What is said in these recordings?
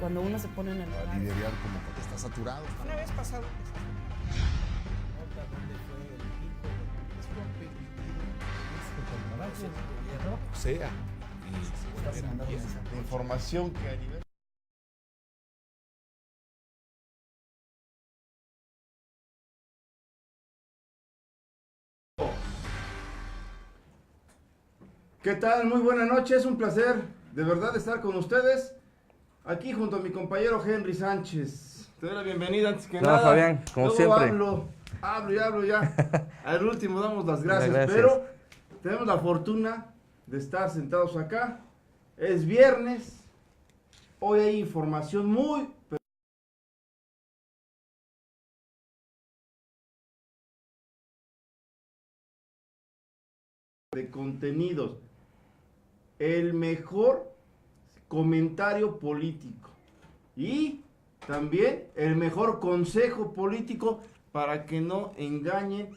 cuando uno se pone en el lugar. Liderar como que está saturado. Una vez pasado. Sea. Y información que a nivel. ¿Qué tal? Muy buena noche, es un placer de verdad estar con ustedes aquí junto a mi compañero Henry Sánchez. Te doy la bienvenida antes que nada. Fabián, como luego siempre. Hablo ya. Al último damos las gracias, pero tenemos la fortuna de estar sentados acá. Es viernes, hoy hay información muy de contenidos. El mejor comentario político y también el mejor consejo político para que no engañen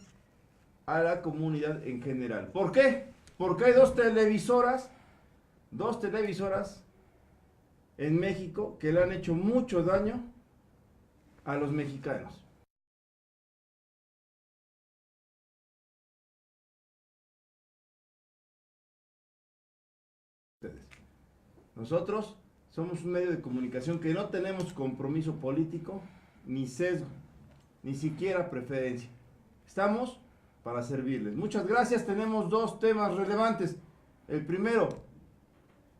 a la comunidad en general. ¿Por qué? Porque hay dos televisoras en México que le han hecho mucho daño a los mexicanos. Nosotros somos un medio de comunicación que no tenemos compromiso político, ni sesgo, ni siquiera preferencia. Estamos para servirles. Muchas gracias. Tenemos dos temas relevantes. El primero,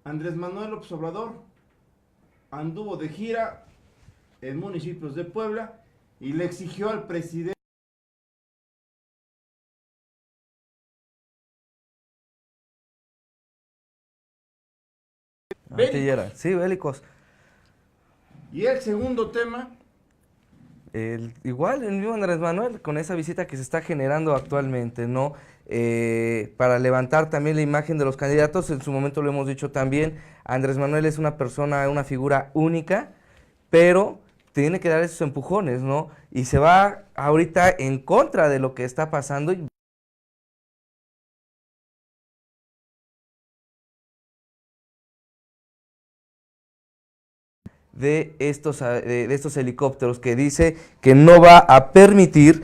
Andrés Manuel López Obrador anduvo de gira en municipios de Puebla y le exigió al presidente Artillera. Sí, bélicos. Y el segundo tema, Igual el mismo Andrés Manuel, con esa visita que se está generando actualmente, ¿no? Para levantar también la imagen de los candidatos, en su momento lo hemos dicho también, Andrés Manuel es una persona, una figura única, pero tiene que dar esos empujones, ¿no? Y se va ahorita en contra de lo que está pasando y de estos helicópteros, que dice que no va a permitir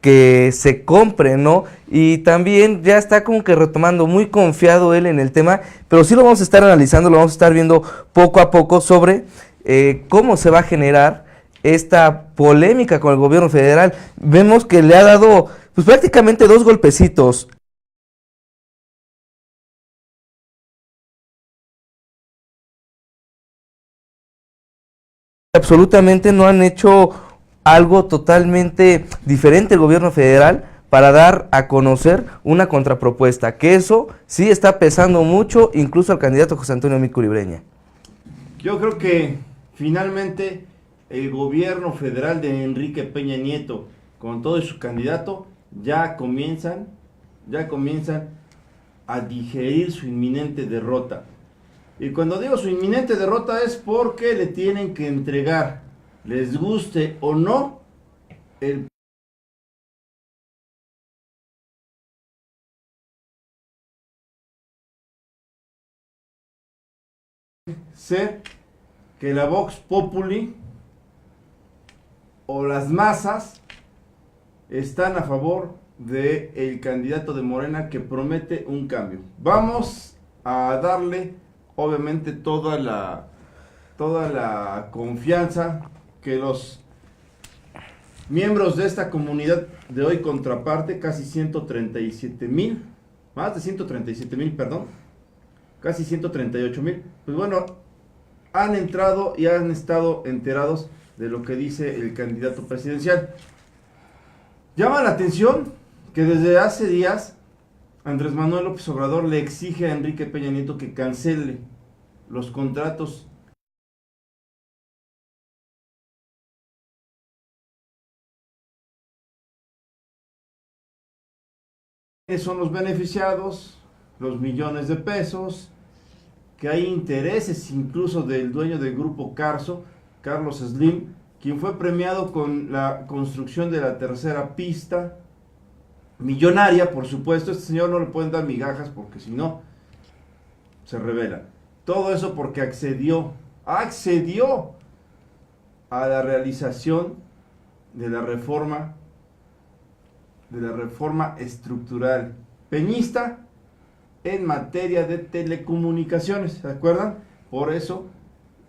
que se compre, ¿no? Y también ya está como que retomando, muy confiado él en el tema, pero sí lo vamos a estar analizando, lo vamos a estar viendo poco a poco sobre cómo se va a generar esta polémica con el gobierno federal. Vemos que le ha dado pues prácticamente 2 golpecitos. Absolutamente no han hecho algo totalmente diferente el gobierno federal para dar a conocer una contrapropuesta, que eso sí está pesando mucho, incluso al candidato José Antonio Micuri Breña. yo creo que finalmente el gobierno federal de Enrique Peña Nieto, con todo su candidato, ya comienzan a digerir su inminente derrota. Y cuando digo su inminente derrota es porque le tienen que entregar, les guste o no, el ser que la Vox Populi o las masas están a favor de el candidato de Morena que promete un cambio. Vamos a darle obviamente toda la confianza que los miembros de esta comunidad de hoy contraparte, casi 137,000, más de 137,000, perdón, casi 138,000, pues bueno, han entrado y han estado enterados de lo que dice el candidato presidencial. Llama la atención que desde hace días Andrés Manuel López Obrador le exige a Enrique Peña Nieto que cancele los contratos son los beneficiados, los millones de pesos, que hay intereses incluso del dueño del grupo Carso, Carlos Slim, quien fue premiado con la construcción de la tercera pista, millonaria, por supuesto. Este señor no le pueden dar migajas porque si no, se revela. Todo eso porque accedió accedió a la realización de la reforma estructural peñista en materia de telecomunicaciones, ¿se acuerdan? Por eso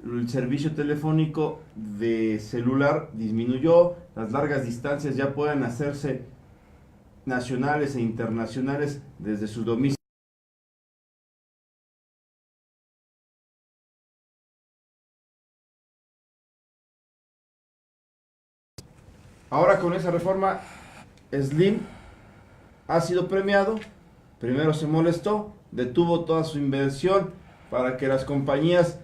el servicio telefónico de celular disminuyó, las largas distancias ya pueden hacerse nacionales e internacionales desde sus domicilios. Ahora con esa reforma, Slim ha sido premiado. Primero se molestó, detuvo toda su inversión para que las compañías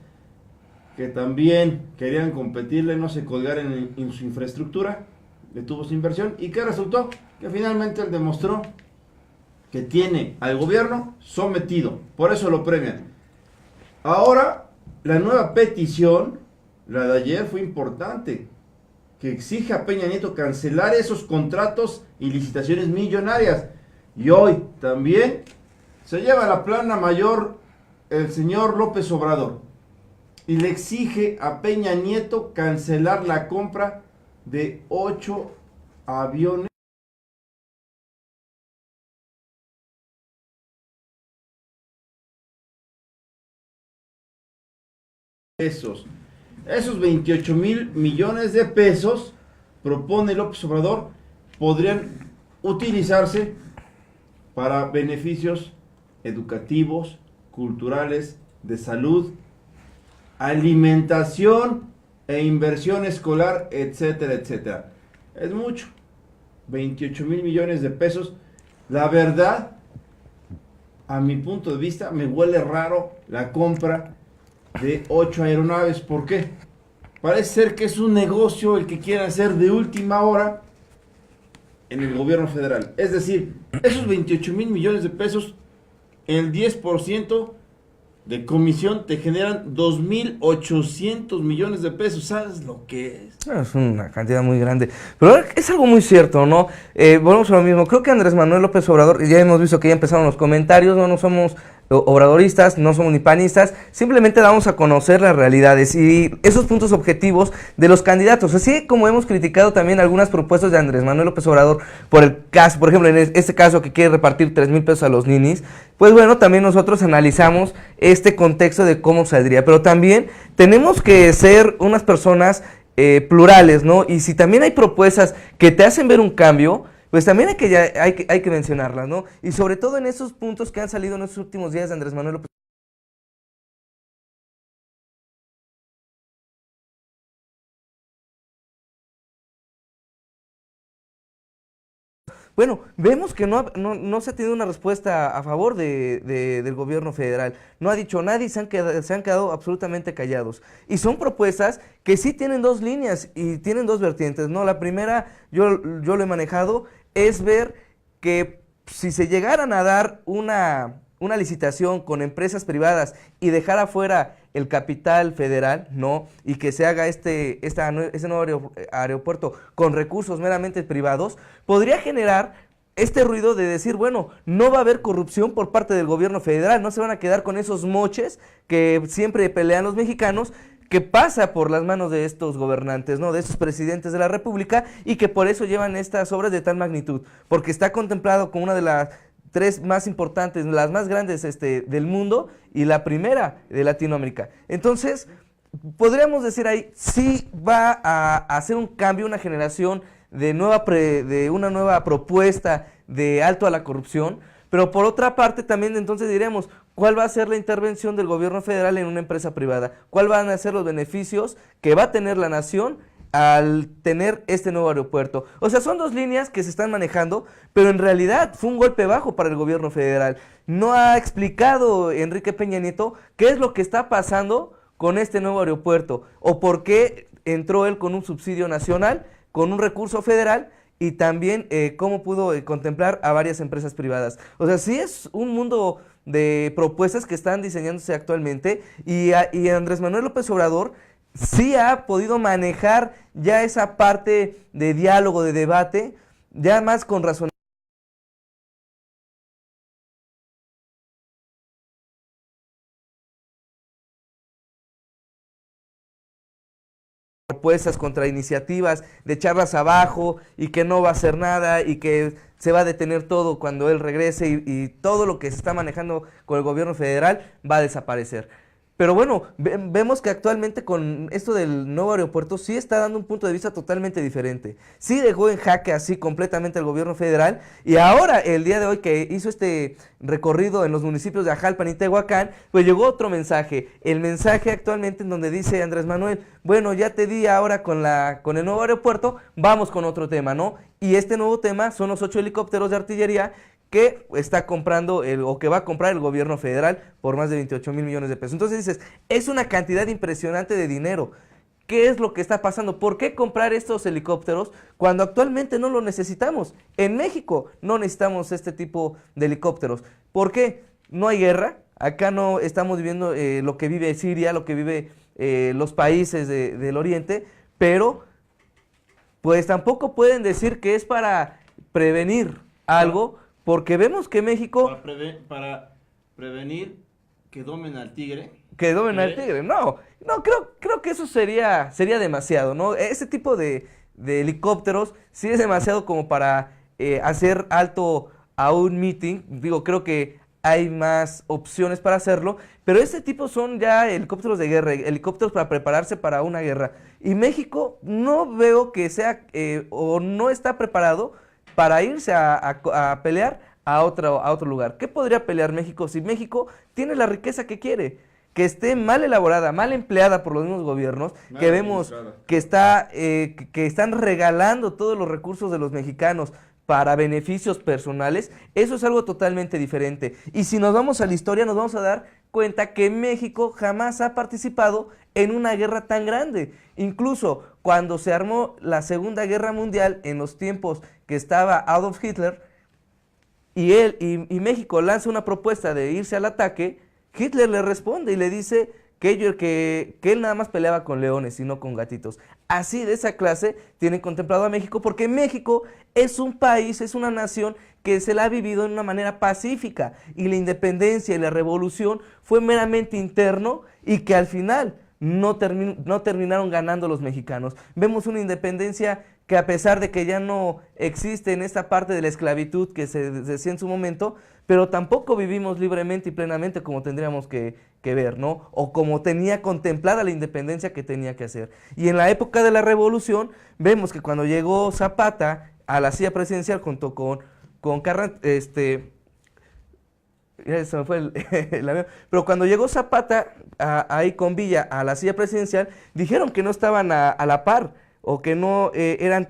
que también querían competirle no se colgaran en su infraestructura, detuvo su inversión. ¿Y qué resultó? Que finalmente él demostró que tiene al gobierno sometido, por eso lo premian. Ahora, la nueva petición, la de ayer, fue importante, que exige a Peña Nieto cancelar esos contratos y licitaciones millonarias. Y hoy también se lleva a la plana mayor el señor López Obrador y le exige a Peña Nieto cancelar la compra de 8 aviones. Esos 28,000 millones de pesos, propone López Obrador, podrían utilizarse para beneficios educativos, culturales, de salud, alimentación e inversión escolar, etcétera, etcétera. Es mucho, 28,000 millones de pesos. La verdad, a mi punto de vista, me huele raro la compra de 8 aeronaves. ¿Por qué? Parece ser que es un negocio el que quieren hacer de última hora en el gobierno federal. Es decir, esos 28,000 millones de pesos, el 10% de comisión te generan 2,800 millones de pesos. ¿Sabes lo que es? Es una cantidad muy grande. Pero es algo muy cierto, ¿no? Volvemos a lo mismo. Creo que Andrés Manuel López Obrador, ya hemos visto que ya empezaron los comentarios, no somos obradoristas, no somos ni panistas, simplemente damos a conocer las realidades y esos puntos objetivos de los candidatos. Así como hemos criticado también algunas propuestas de Andrés Manuel López Obrador por el caso, por ejemplo, en este caso que quiere repartir 3,000 pesos a los ninis, pues bueno, también nosotros analizamos este contexto de cómo saldría, pero también tenemos que ser unas personas plurales, ¿no? Y si también hay propuestas que te hacen ver un cambio, pues también hay que mencionarlas, ¿no? Y sobre todo en esos puntos que han salido en estos últimos días de Andrés Manuel López. Bueno, vemos que no se ha tenido una respuesta a favor del gobierno federal. No ha dicho nada y se han quedado absolutamente callados. Y son propuestas que sí tienen dos líneas y tienen dos vertientes, ¿no? La primera, yo lo he manejado, es ver que si se llegaran a dar una licitación con empresas privadas y dejar afuera el capital federal, ¿no? Y que se haga ese nuevo aeropuerto con recursos meramente privados, podría generar este ruido de decir, bueno, no va a haber corrupción por parte del gobierno federal, no se van a quedar con esos moches que siempre pelean los mexicanos, que pasa por las manos de estos gobernantes, ¿no? De estos presidentes de la República y que por eso llevan estas obras de tal magnitud, porque está contemplado como una de las 3 más importantes, las más grandes del mundo y la primera de Latinoamérica. Entonces, podríamos decir ahí, sí va a hacer un cambio, una generación de una nueva propuesta de alto a la corrupción, pero por otra parte también entonces diremos, ¿cuál va a ser la intervención del gobierno federal en una empresa privada? ¿Cuál van a ser los beneficios que va a tener la nación al tener este nuevo aeropuerto? O sea, son dos líneas que se están manejando, pero en realidad fue un golpe bajo para el gobierno federal. No ha explicado Enrique Peña Nieto qué es lo que está pasando con este nuevo aeropuerto o por qué entró él con un subsidio nacional, con un recurso federal y también cómo pudo contemplar a varias empresas privadas. O sea, sí es un mundo de propuestas que están diseñándose actualmente y Andrés Manuel López Obrador sí ha podido manejar ya esa parte de diálogo, de debate, ya más con razón. propuestas, contra iniciativas, de echarlas abajo y que no va a hacer nada y que se va a detener todo cuando él regrese y todo lo que se está manejando con el gobierno federal va a desaparecer. Pero bueno, vemos que actualmente con esto del nuevo aeropuerto sí está dando un punto de vista totalmente diferente. Sí dejó en jaque así completamente al gobierno federal y ahora, el día de hoy que hizo este recorrido en los municipios de Ajalpan y Tehuacán, pues llegó otro mensaje. El mensaje actualmente en donde dice Andrés Manuel, bueno, ya te di ahora con el nuevo aeropuerto, vamos con otro tema, ¿no? Y este nuevo tema son los 8 helicópteros de artillería que está comprando o que va a comprar el gobierno federal por más de 28 mil millones de pesos. Entonces dices, es una cantidad impresionante de dinero. ¿Qué es lo que está pasando? ¿Por qué comprar estos helicópteros cuando actualmente no lo necesitamos? En México no necesitamos este tipo de helicópteros. ¿Por qué? No hay guerra. Acá no estamos viviendo lo que vive Siria, lo que vive los países del Oriente, pero pues tampoco pueden decir que es para prevenir algo. Porque vemos que México... Para prevenir que domen al tigre. Que domen al tigre. No, creo que eso sería demasiado, ¿no? Ese tipo de helicópteros sí es demasiado como para hacer alto a un meeting. Digo, creo que hay más opciones para hacerlo. Pero este tipo son ya helicópteros de guerra, helicópteros para prepararse para una guerra. Y México no veo que sea o no está preparado para irse a pelear a otro lugar. ¿Qué podría pelear México si México tiene la riqueza que quiere? Que esté mal elaborada, mal empleada por los mismos gobiernos, que vemos que están regalando todos los recursos de los mexicanos para beneficios personales. Eso es algo totalmente diferente. Y si nos vamos a la historia, nos vamos a dar cuenta que México jamás ha participado en una guerra tan grande. Incluso cuando se armó la Segunda Guerra Mundial, en los tiempos que estaba Adolf Hitler, y México lanza una propuesta de irse al ataque, Hitler le responde y le dice que él nada más peleaba con leones y no con gatitos. Así de esa clase tienen contemplado a México, porque México es un país, es una nación que se la ha vivido de una manera pacífica, y la independencia y la revolución fue meramente interno y que al final no terminaron ganando los mexicanos. Vemos una independencia que, a pesar de que ya no existe en esta parte de la esclavitud que se decía en su momento, pero tampoco vivimos libremente y plenamente como tendríamos que ver, ¿no? O como tenía contemplada la independencia que tenía que hacer. Y en la época de la revolución, vemos que cuando llegó Zapata a la silla presidencial junto con ya se me fue el avión. Pero cuando llegó Zapata ahí con Villa a la silla presidencial, dijeron que no estaban a la par, o que no eran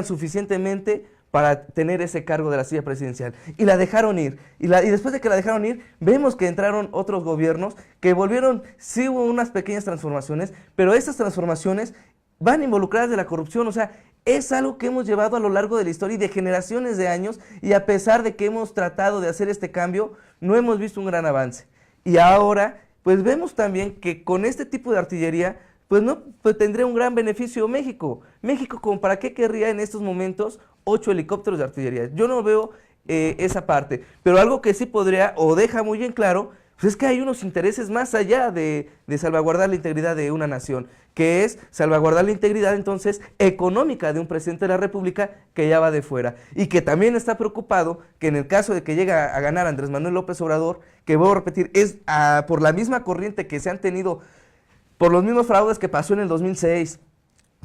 suficientemente para tener ese cargo de la silla presidencial. Y la dejaron ir. Y después de que la dejaron ir, vemos que entraron otros gobiernos que volvieron, sí hubo unas pequeñas transformaciones, pero esas transformaciones van involucradas de la corrupción. O sea, es algo que hemos llevado a lo largo de la historia y de generaciones de años, y a pesar de que hemos tratado de hacer este cambio, no hemos visto un gran avance. Y ahora, pues vemos también que con este tipo de artillería, pues tendría un gran beneficio México. México, ¿como para qué querría en estos momentos 8 helicópteros de artillería? Yo no veo esa parte, pero algo que sí podría, o deja muy en claro, pues es que hay unos intereses más allá de salvaguardar la integridad de una nación, que es salvaguardar la integridad entonces económica de un presidente de la República que ya va de fuera, y que también está preocupado que en el caso de que llegue a ganar Andrés Manuel López Obrador, que voy a repetir, es por la misma corriente que se han tenido, por los mismos fraudes que pasó en el 2006,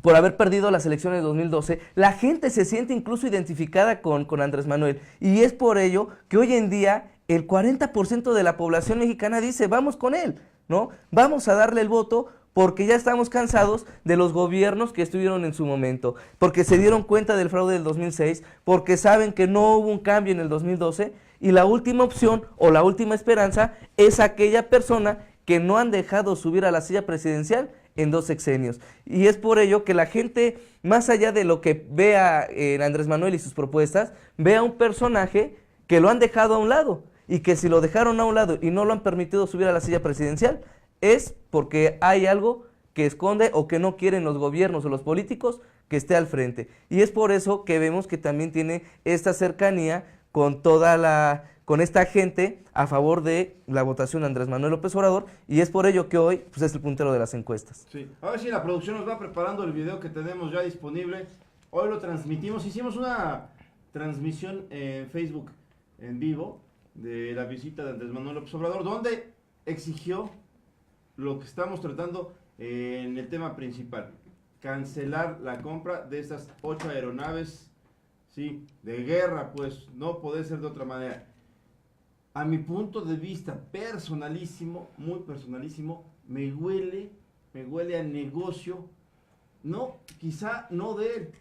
por haber perdido las elecciones de 2012, la gente se siente incluso identificada con Andrés Manuel, y es por ello que hoy en día el 40% de la población mexicana dice, vamos con él, ¿no? Vamos a darle el voto, porque ya estamos cansados de los gobiernos que estuvieron en su momento, porque se dieron cuenta del fraude del 2006, porque saben que no hubo un cambio en el 2012, y la última opción o la última esperanza es aquella persona que no han dejado subir a la silla presidencial en 2 sexenios. Y es por ello que la gente, más allá de lo que vea en Andrés Manuel y sus propuestas, vea un personaje que lo han dejado a un lado, y que si lo dejaron a un lado y no lo han permitido subir a la silla presidencial, es porque hay algo que esconde o que no quieren los gobiernos o los políticos que esté al frente. Y es por eso que vemos que también tiene esta cercanía con toda la con esta gente a favor de la votación de Andrés Manuel López Obrador, y es por ello que hoy pues, es el puntero de las encuestas. Sí, a ver si la producción nos va preparando el video que tenemos ya disponible. Hoy lo transmitimos, hicimos una transmisión en Facebook en vivo de la visita de Andrés Manuel López Obrador, donde exigió lo que estamos tratando en el tema principal: cancelar la compra de estas 8 aeronaves, sí, de guerra, pues no puede ser de otra manera. A mi punto de vista personalísimo, muy personalísimo, me huele a negocio, no, quizá no de él,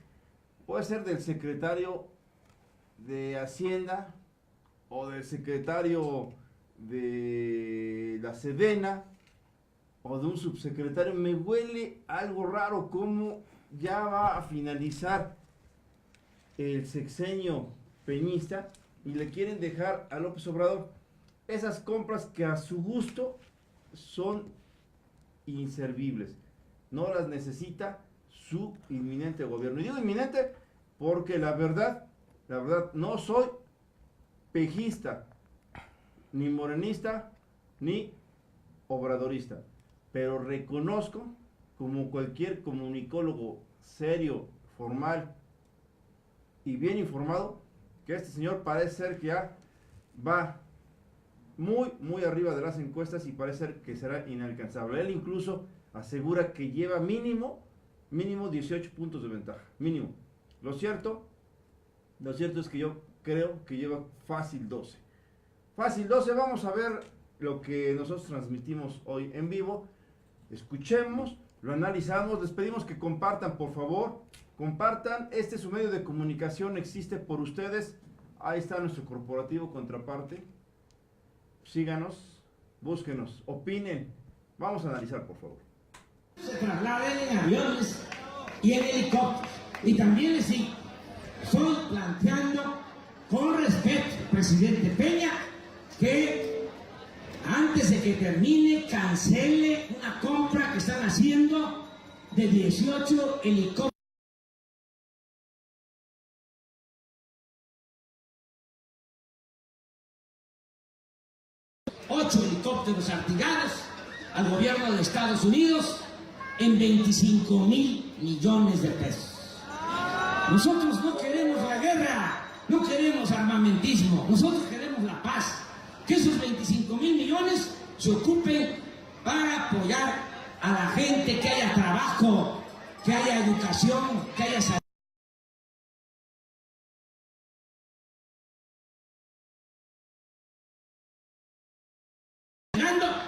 puede ser del secretario de Hacienda o del secretario de la Sedena o de un subsecretario. Me huele algo raro, como ya va a finalizar el sexenio peñista y le quieren dejar a López Obrador esas compras que a su gusto son inservibles, no las necesita su inminente gobierno. Y digo inminente porque la verdad, no soy pejista, ni morenista, ni obradorista, pero reconozco, como cualquier comunicólogo serio, formal y bien informado, que este señor parece ser que ya va muy arriba de las encuestas y parece ser que será inalcanzable. Él incluso asegura que lleva mínimo 18 puntos de ventaja, mínimo. Lo cierto es que yo creo que lleva fácil 12. Fácil 12, vamos a ver lo que nosotros transmitimos hoy en vivo. Escuchemos, lo analizamos, les pedimos que compartan, por favor. Compartan, este es su medio de comunicación, existe por ustedes. Ahí está nuestro corporativo Contraparte. Síganos, búsquenos, opinen. Vamos a analizar, por favor. Se trasladen en aviones y en helicópteros. Y también les digo, estoy planteando con respeto, presidente Peña, que antes de que termine cancele una compra que están haciendo de 18 helicópteros. Helicópteros artillados al gobierno de Estados Unidos en 25,000 millones de pesos. Nosotros no queremos la guerra, no queremos armamentismo, nosotros queremos la paz. Que esos 25,000 millones se ocupen para apoyar a la gente, que haya trabajo, que haya educación, que haya salud.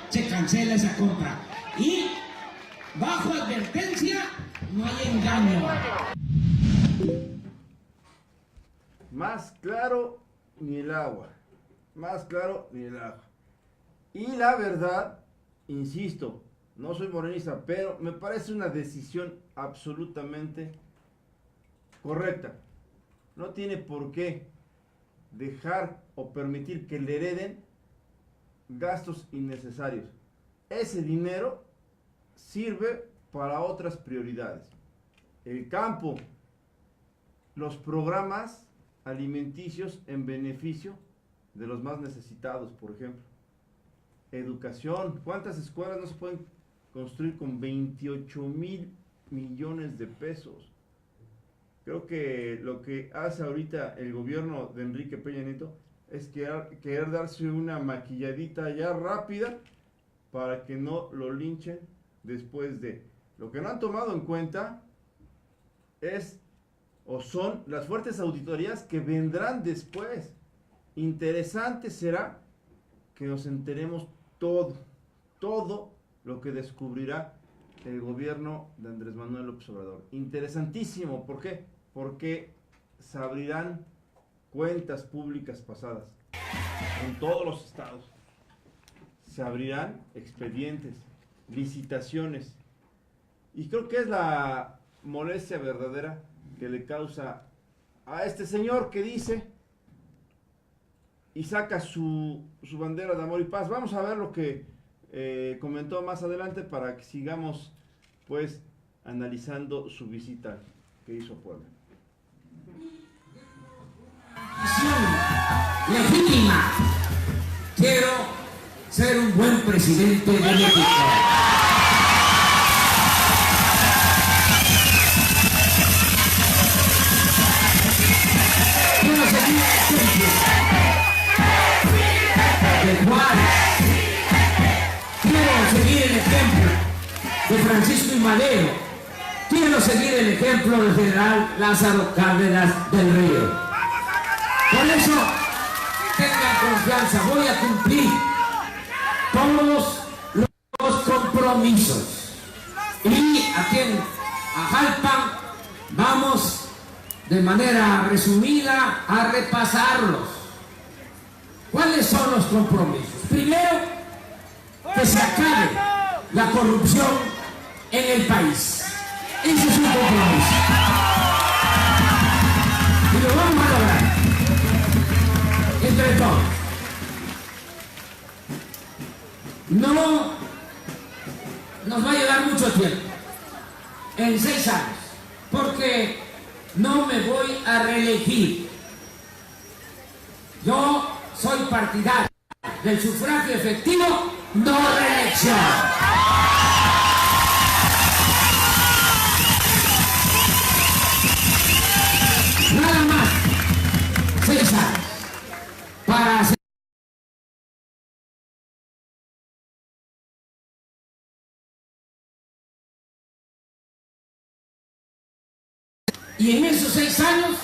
Se cancela esa compra y bajo advertencia no hay engaño. Más claro ni el agua, más claro ni el agua. Y la verdad, insisto, no soy morenista, pero me parece una decisión absolutamente correcta. No tiene por qué dejar o permitir que le hereden gastos innecesarios. Ese dinero sirve para otras prioridades: el campo, los programas alimenticios en beneficio de los más necesitados, por ejemplo, educación. ¿Cuántas escuelas no se pueden construir con 28,000 millones de pesos? Creo que lo que hace ahorita el gobierno de Enrique Peña Nieto es querer darse una maquilladita ya rápida para que no lo linchen después de. Lo que no han tomado en cuenta es o son las fuertes auditorías que vendrán después. Interesante será que nos enteremos todo lo que descubrirá el gobierno de Andrés Manuel López Obrador. Interesantísimo, ¿por qué? Porque se abrirán cuentas públicas pasadas en todos los estados. Se abrirán expedientes, licitaciones. Y creo que es la molestia verdadera que le causa a este señor que dice y saca su bandera de amor y paz. Vamos a ver lo que comentó más adelante para que sigamos pues analizando su visita que hizo a Puebla. legítima. Quiero ser un buen presidente de México. Quiero seguir el ejemplo de Juárez. Quiero seguir el ejemplo de Francisco I. Madero. Quiero seguir el ejemplo del general Lázaro Cárdenas del Río. Por eso, tengan confianza, voy a cumplir todos los compromisos. Y aquí en Ajalpan vamos de manera resumida a repasarlos. ¿Cuáles son los compromisos? Primero, que se acabe la corrupción en el país. Ese es un compromiso. Y lo vamos a lograr. Entre todos. No nos va a llevar mucho tiempo. En 6 años. Porque no me voy a reelegir. Yo soy partidario del sufragio efectivo, no reelección. Nada más 6 años para hacer. Y en esos 6 años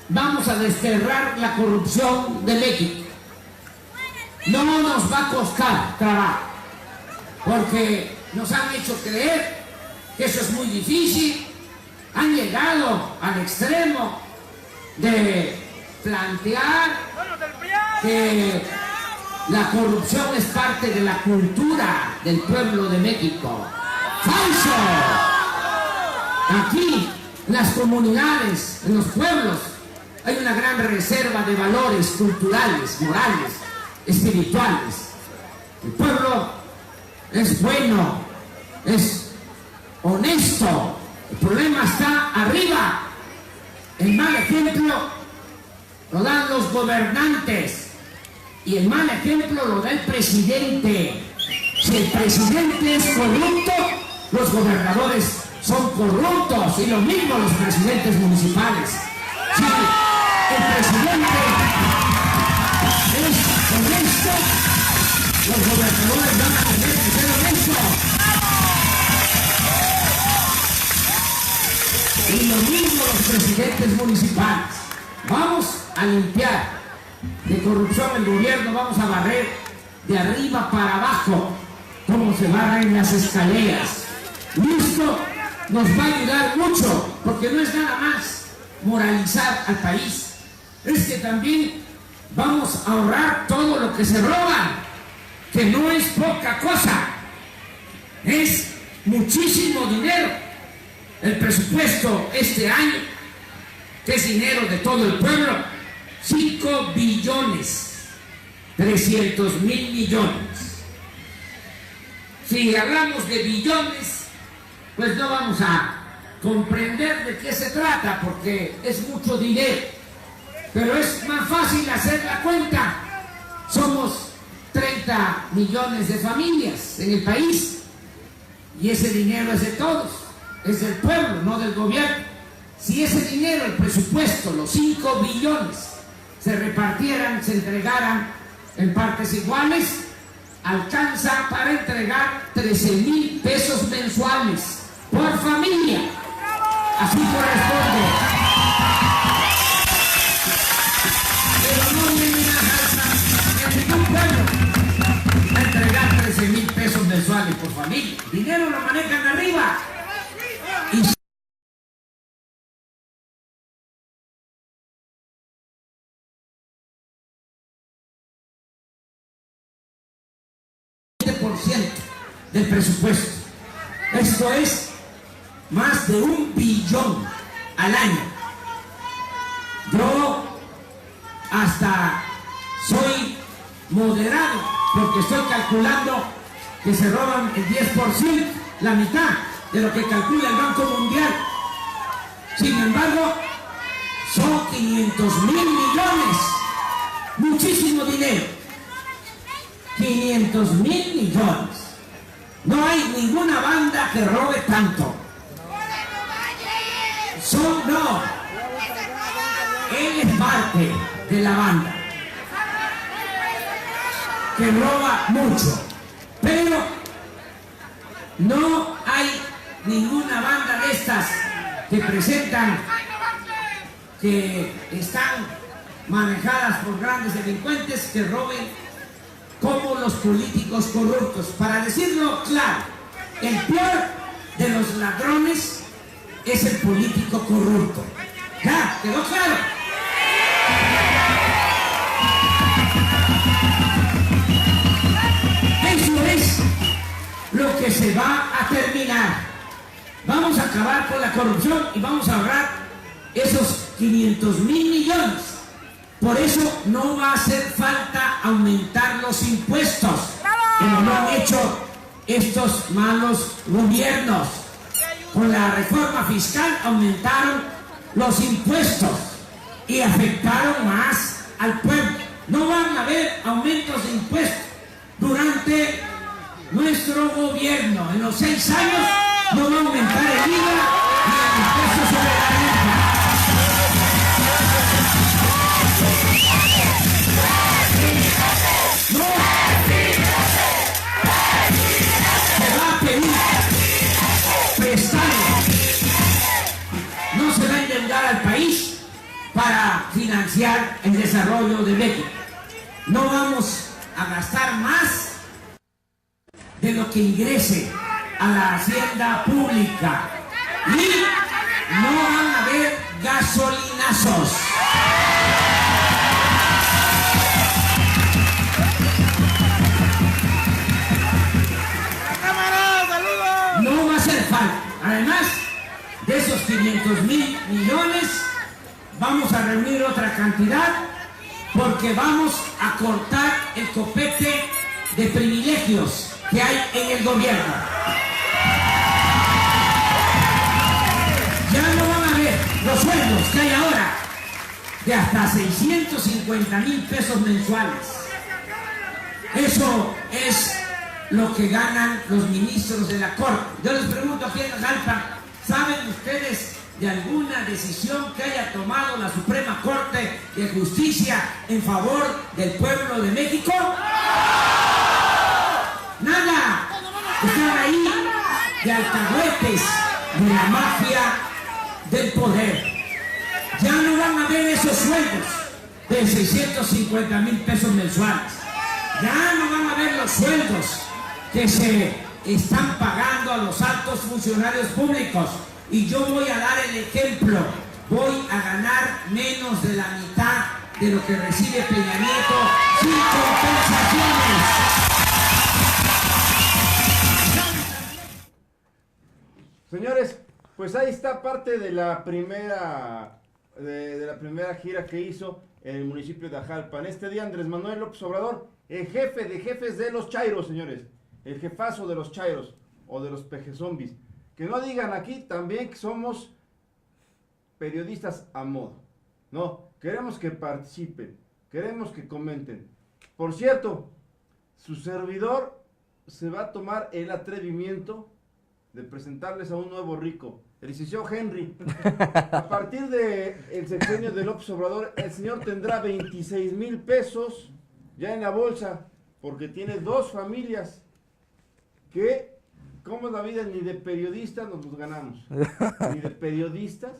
vamos a desterrar la corrupción de México. No nos va a costar trabajo, porque nos han hecho creer que eso es muy difícil. Han llegado al extremo de plantear que la corrupción es parte de la cultura del pueblo de México. ¡Falso! Aquí, en las comunidades, en los pueblos, hay una gran reserva de valores culturales, morales, espirituales. El pueblo es bueno, es honesto. El problema está arriba. El mal ejemplo lo dan los gobernantes y el mal ejemplo lo da el presidente. Si el presidente es corrupto, los gobernadores son corruptos, y lo mismo los presidentes municipales. Si el presidente es honesto, los gobernadores van a tener que ser honestos. Y lo mismo los presidentes municipales. Vamos a limpiar de corrupción el gobierno, vamos a barrer de arriba para abajo, como se barren las escaleras. Y esto nos va a ayudar mucho, porque no es nada más moralizar al país, es que también vamos a ahorrar todo lo que se roban, que no es poca cosa, es muchísimo dinero. El presupuesto este año, que es dinero de todo el pueblo, 5.300.000.000.000. Si hablamos de billones, pues no vamos a comprender de qué se trata, porque es mucho dinero. Pero es más fácil hacer la cuenta. Somos 30 millones de familias en el país, y ese dinero es de todos. Es del pueblo, no del gobierno. Si ese dinero, el presupuesto, los 5 billones, se repartieran, se entregaran en partes iguales, alcanza para entregar 13,000 pesos mensuales por familia. Así corresponde. Pero no vienen a alza en ningún pueblo a entregar 13,000 pesos mensuales por familia. Dinero lo manejan arriba. Y del presupuesto. Esto es más de 1 billón al año. Yo hasta soy moderado, porque estoy calculando que se roban el 10%, la mitad de lo que calcula el Banco Mundial. Sin embargo, son 500,000 millones muchísimo dinero. 500,000 millones. No hay ninguna banda que robe tanto. No. Él es parte de la banda que roba mucho. Pero no hay ninguna banda de estas que presentan que están manejadas por grandes delincuentes que roben como los políticos corruptos. Para decirlo claro, el peor de los ladrones es el político corrupto. ¿Ya? ¿Quedó claro? Eso es lo que se va a terminar. Vamos a acabar con la corrupción y vamos a ahorrar esos 500,000 millones. Por eso no va a hacer falta aumentar los impuestos, como lo han hecho estos malos gobiernos. Con la reforma fiscal aumentaron los impuestos y afectaron más al pueblo. No van a haber aumentos de impuestos durante nuestro gobierno. En los 6 años no va a aumentar el IVA ni el impuesto sobre la renta. No. Se va a pedir prestado. No se va a endeudar al país para financiar el desarrollo de México. No vamos a gastar más de lo que ingrese a la hacienda pública. Y no van a haber gasolinazos. No va a hacer falta. Además de esos 500,000 millones, vamos a reunir otra cantidad porque vamos a cortar el copete de privilegios que hay en el gobierno. Ya no van a ver los sueldos que hay ahora de hasta 650,000 pesos mensuales. Eso es lo que ganan los ministros de la Corte. Yo les pregunto aquí en Jalpa, ¿saben ustedes de alguna decisión que haya tomado la Suprema Corte de Justicia en favor del pueblo de México? ¡Nada! Están ahí de alcahuetes de la mafia del poder. Ya no van a ver esos sueldos de 650,000 pesos mensuales. Ya no van a ver los sueldos que se están pagando a los altos funcionarios públicos. Y yo voy a dar el ejemplo. Voy a ganar menos de la mitad de lo que recibe Peña Nieto sin compensaciones. Señores, pues ahí está parte de la primera de la primera gira que hizo en el municipio de Ajalpa. En este día Andrés Manuel López Obrador, el jefe de jefes de los chairos, señores, el jefazo de los chairos o de los pejezombis. Que no digan aquí también que somos periodistas a modo. No, queremos que participen, queremos que comenten. Por cierto, su servidor se va a tomar el atrevimiento de presentarles a un nuevo rico, el licenciado Henry. A partir del sexenio de López Obrador, el señor tendrá 26,000 pesos ya en la bolsa, porque tiene 2 familias que, como es la vida, ni de periodistas nos los ganamos, ni de periodistas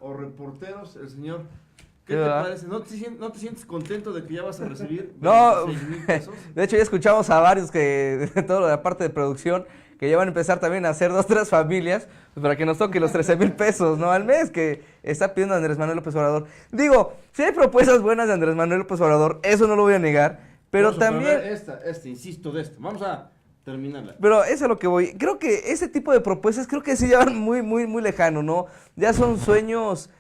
o reporteros, el señor. ¿Qué te parece? ¿No te sientes contento de que ya vas a recibir 26,000 pesos? De hecho ya escuchamos a varios que, de toda la parte de producción, que ya van a empezar también a hacer 2 o 3 familias, pues para que nos toque los 13,000 pesos, ¿no? Al mes que está pidiendo Andrés Manuel López Obrador. Digo, si hay propuestas buenas de Andrés Manuel López Obrador, eso no lo voy a negar, pero vamos también... insisto de esto, vamos a terminarla. Pero eso es a lo que voy. Creo que ese tipo de propuestas, creo que sí ya van muy, muy, muy lejano, ¿no? Ya son sueños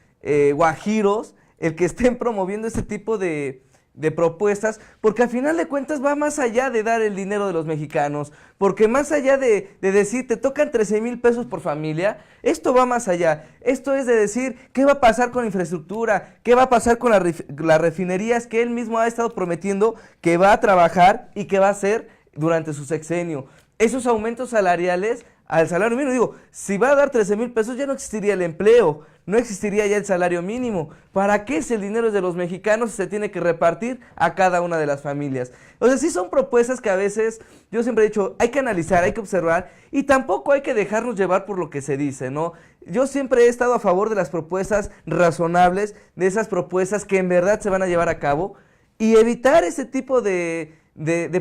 guajiros el que estén promoviendo este tipo de de propuestas, porque al final de cuentas va más allá de dar el dinero de los mexicanos, porque más allá de decir te tocan 13,000 pesos por familia, esto va más allá. Esto es de decir qué va a pasar con la infraestructura, qué va a pasar con las refinerías que él mismo ha estado prometiendo que va a trabajar y que va a hacer durante su sexenio. Esos aumentos salariales al salario mínimo, digo, si va a dar 13,000 pesos ya no existiría el empleo, no existiría ya el salario mínimo. ¿Para qué si el dinero es de los mexicanos y se tiene que repartir a cada una de las familias? O sea, sí son propuestas que a veces, yo siempre he dicho, hay que analizar, hay que observar y tampoco hay que dejarnos llevar por lo que se dice, ¿no? Yo siempre he estado a favor de las propuestas razonables, de esas propuestas que en verdad se van a llevar a cabo y evitar ese tipo de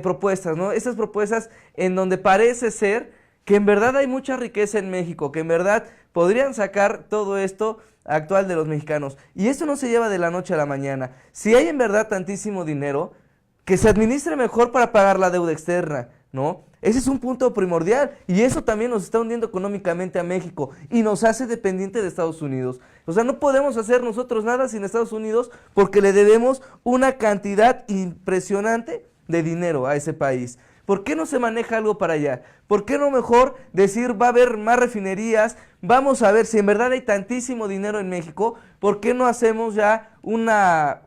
propuestas, ¿no? Esas propuestas en donde parece ser que en verdad hay mucha riqueza en México, que en verdad podrían sacar todo esto actual de los mexicanos. Y esto no se lleva de la noche a la mañana. Si hay en verdad tantísimo dinero, que se administre mejor para pagar la deuda externa, ¿no? Ese es un punto primordial y eso también nos está hundiendo económicamente a México y nos hace dependiente de Estados Unidos. O sea, no podemos hacer nosotros nada sin Estados Unidos porque le debemos una cantidad impresionante de dinero a ese país. ¿Por qué no se maneja algo para allá? ¿Por qué no mejor decir va a haber más refinerías? Vamos a ver si en verdad hay tantísimo dinero en México, ¿por qué no hacemos ya una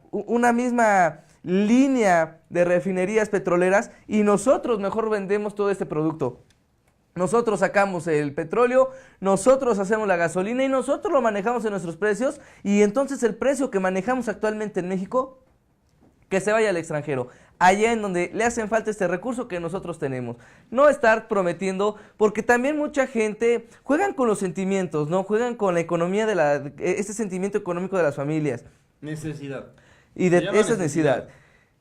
misma línea de refinerías petroleras y nosotros mejor vendemos todo este producto? Nosotros sacamos el petróleo, nosotros hacemos la gasolina y nosotros lo manejamos en nuestros precios y entonces el precio que manejamos actualmente en México, que se vaya al extranjero, allá en donde le hacen falta este recurso que nosotros tenemos. No estar prometiendo, porque también mucha gente juegan con los sentimientos, ¿no? Juegan con la economía este sentimiento económico de las familias. Necesidad. Y de esa necesidad.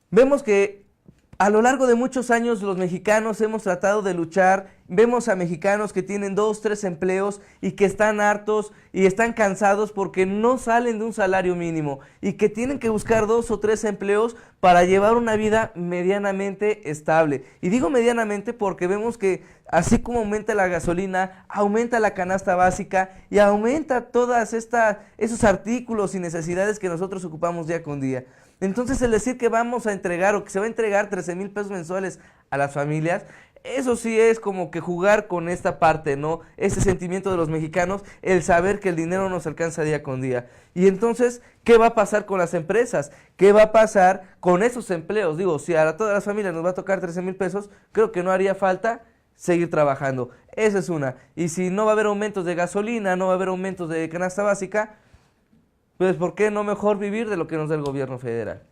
Vemos que a lo largo de muchos años los mexicanos hemos tratado de luchar, vemos a mexicanos que tienen 2, 3 empleos y que están hartos y están cansados porque no salen de un salario mínimo y que tienen que buscar 2 o 3 empleos para llevar una vida medianamente estable. Y digo medianamente porque vemos que así como aumenta la gasolina, aumenta la canasta básica y aumenta todas esos artículos y necesidades que nosotros ocupamos día con día. Entonces el decir que vamos a entregar o que se va a entregar 13,000 pesos mensuales a las familias, eso sí es como que jugar con esta parte, ¿no? Ese sentimiento de los mexicanos, el saber que el dinero nos alcanza día con día. Y entonces, ¿qué va a pasar con las empresas? ¿Qué va a pasar con esos empleos? Digo, si a todas las familias nos va a tocar 13,000 pesos, creo que no haría falta seguir trabajando. Esa es una. Y si no va a haber aumentos de gasolina, no va a haber aumentos de canasta básica, pues ¿por qué no mejor vivir de lo que nos da el gobierno federal?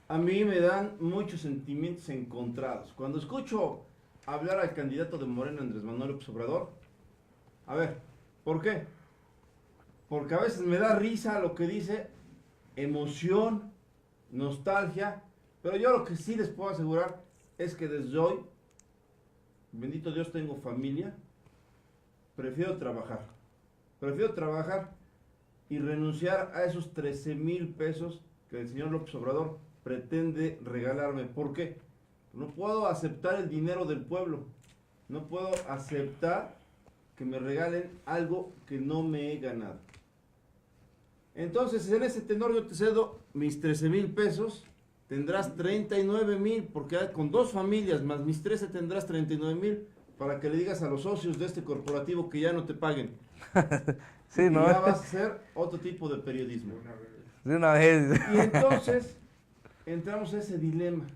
A mí me dan muchos sentimientos encontrados. Cuando escucho hablar al candidato de Morena, Andrés Manuel López Obrador, a ver, ¿por qué? Porque a veces me da risa lo que dice, emoción, nostalgia, pero yo lo que sí les puedo asegurar es que desde hoy, bendito Dios, tengo familia, prefiero trabajar y renunciar a esos 13,000 pesos que el señor López Obrador pretende regalarme. ¿Por qué? No puedo aceptar el dinero del pueblo. No puedo aceptar que me regalen algo que no me he ganado. Entonces, en ese tenor yo te cedo mis 13,000 pesos. Tendrás 39,000, porque con 2 familias más mis 13 tendrás 39,000 para que le digas a los socios de este corporativo que ya no te paguen. Sí, ¿no? Ya vas a hacer otro tipo de periodismo. De una vez. Y entonces entramos a ese dilema.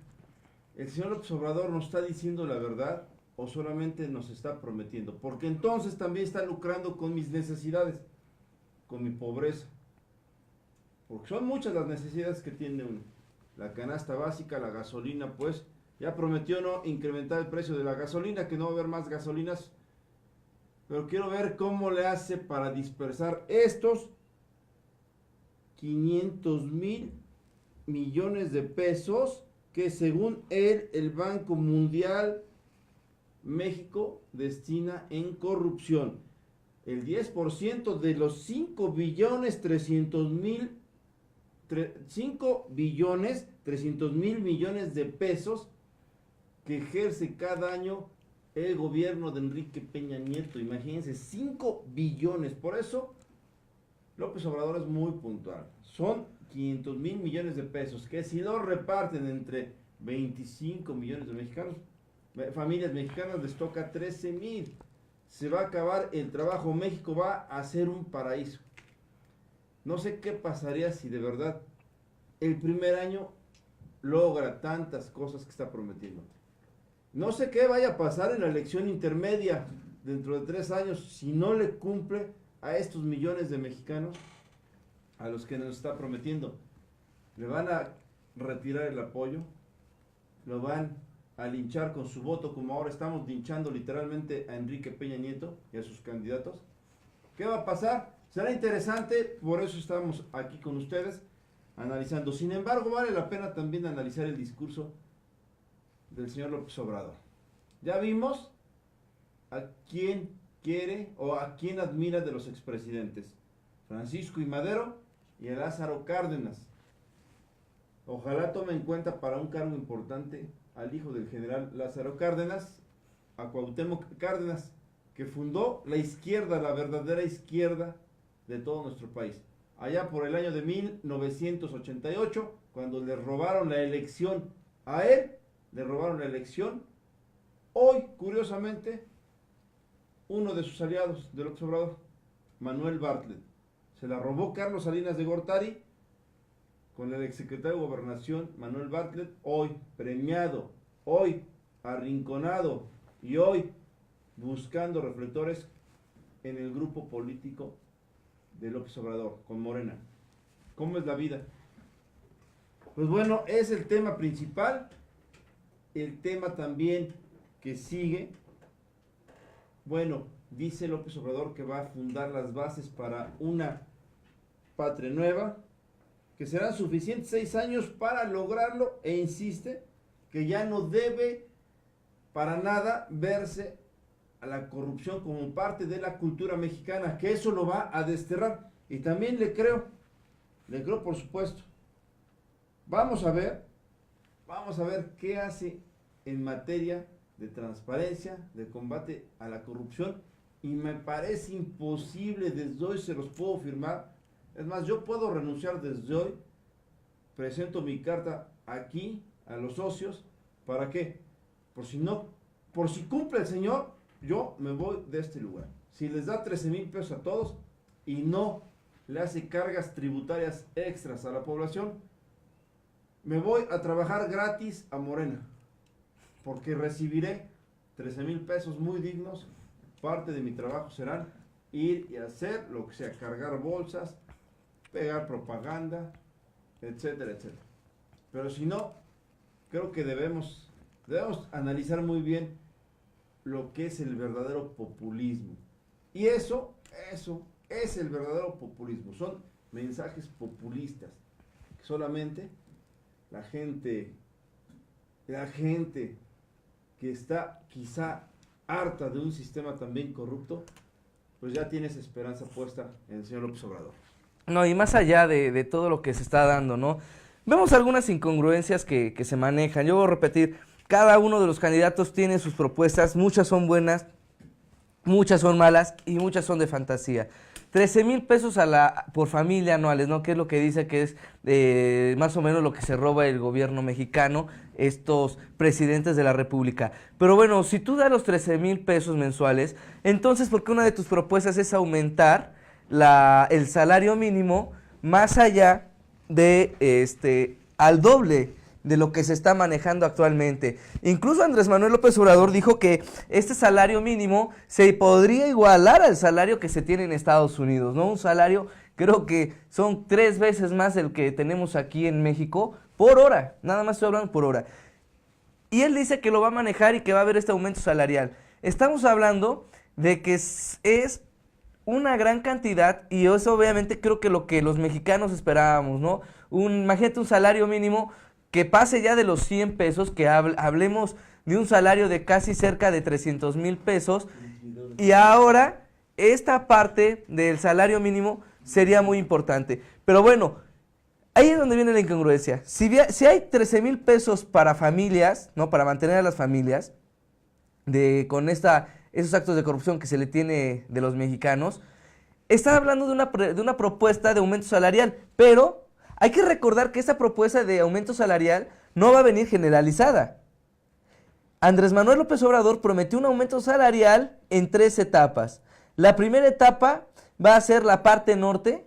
¿El señor López Obrador nos está diciendo la verdad o solamente nos está prometiendo? Porque entonces también está lucrando con mis necesidades, con mi pobreza. Porque son muchas las necesidades que tiene uno. La canasta básica, la gasolina, pues ya prometió no incrementar el precio de la gasolina, que no va a haber más gasolinas. Pero quiero ver cómo le hace para dispersar estos 500,000 millones de pesos que según él, el Banco Mundial, México destina en corrupción. El 10% de los 5 billones 300 mil millones de pesos que ejerce cada año el gobierno de Enrique Peña Nieto. Imagínense, 5 billones. Por eso López Obrador es muy puntual. Son 500,000 millones de pesos que si lo reparten entre 25 millones de mexicanos, familias mexicanas, les toca 13,000. Se va a acabar el trabajo. México va a ser un paraíso. No sé qué pasaría si de verdad el primer año logra tantas cosas que está prometiendo. No sé qué vaya a pasar en la elección intermedia dentro de 3 años si no le cumple a estos millones de mexicanos a los que nos está prometiendo. Le van a retirar el apoyo, lo van a linchar con su voto, como ahora estamos linchando literalmente a Enrique Peña Nieto y a sus candidatos. ¿Qué va a pasar? Será interesante, por eso estamos aquí con ustedes analizando. Sin embargo, vale la pena también analizar el discurso del señor López Obrador. Ya vimos a quién quiere o a quién admira de los expresidentes: Francisco y Madero y a Lázaro Cárdenas. Ojalá tome en cuenta para un cargo importante al hijo del general Lázaro Cárdenas, a Cuauhtémoc Cárdenas, que fundó la izquierda, la verdadera izquierda de todo nuestro país. Allá por el año de 1988, cuando le robaron la elección a él, le robaron la elección. Hoy, curiosamente, uno de sus aliados del López Obrador, Manuel Bartlett, se la robó Carlos Salinas de Gortari con el exsecretario de Gobernación, Manuel Bartlett, hoy premiado, hoy arrinconado y hoy buscando reflectores en el grupo político de López Obrador, con Morena. ¿Cómo es la vida? Pues bueno, es el tema principal, el tema también que sigue. Bueno, dice López Obrador que va a fundar las bases para una patria nueva, que serán suficientes 6 años para lograrlo, e insiste que ya no debe para nada verse a la corrupción como parte de la cultura mexicana, que eso lo va a desterrar. Y también le creo por supuesto. Vamos a ver qué hace en materia de transparencia, de combate a la corrupción, y me parece imposible, desde hoy se los puedo firmar. Es más, yo puedo renunciar desde hoy, presento mi carta aquí a los socios. ¿Para qué? Por si cumple el señor, yo me voy de este lugar. Si les da 13,000 pesos a todos y no le hace cargas tributarias extras a la población, me voy a trabajar gratis a Morena, porque recibiré 13,000 pesos muy dignos. Parte de mi trabajo serán ir y hacer lo que sea, cargar bolsas, pegar propaganda, etcétera, etcétera. Pero si no, creo que debemos analizar muy bien lo que es el verdadero populismo. Y eso es el verdadero populismo. Son mensajes populistas que solamente la gente que está quizá harta de un sistema también corrupto, pues ya tiene esa esperanza puesta en el señor López Obrador. No, y más allá de todo lo que se está dando, ¿no? Vemos algunas incongruencias que se manejan. Yo voy a repetir, cada uno de los candidatos tiene sus propuestas, muchas son buenas, muchas son malas y muchas son de fantasía. 13,000 pesos por familia anuales, ¿no? Que es lo que dice que es más o menos lo que se roba el gobierno mexicano, estos presidentes de la república. Pero bueno, si tú das los 13,000 pesos mensuales, entonces ¿por qué una de tus propuestas es aumentar el salario mínimo más allá de al doble de lo que se está manejando actualmente? Incluso Andrés Manuel López Obrador dijo que este salario mínimo se podría igualar al salario que se tiene en Estados Unidos, ¿no? Un salario, creo que son 3 veces más el que tenemos aquí en México por hora, nada más estoy hablando por hora. Y él dice que lo va a manejar y que va a haber este aumento salarial. Estamos hablando de que es una gran cantidad, y eso obviamente creo que lo que los mexicanos esperábamos, ¿no? Imagínate un salario mínimo que pase ya de los 100 pesos, que hablemos de un salario de casi cerca de 300,000 pesos, y ahora esta parte del salario mínimo sería muy importante. Pero bueno, ahí es donde viene la incongruencia. Si hay 13,000 pesos para familias, ¿no? Para mantener a las familias, con esos actos de corrupción que se le tiene de los mexicanos, está hablando de una propuesta de aumento salarial, pero hay que recordar que esa propuesta de aumento salarial no va a venir generalizada. Andrés Manuel López Obrador prometió un aumento salarial en 3 etapas. La primera etapa va a ser la parte norte,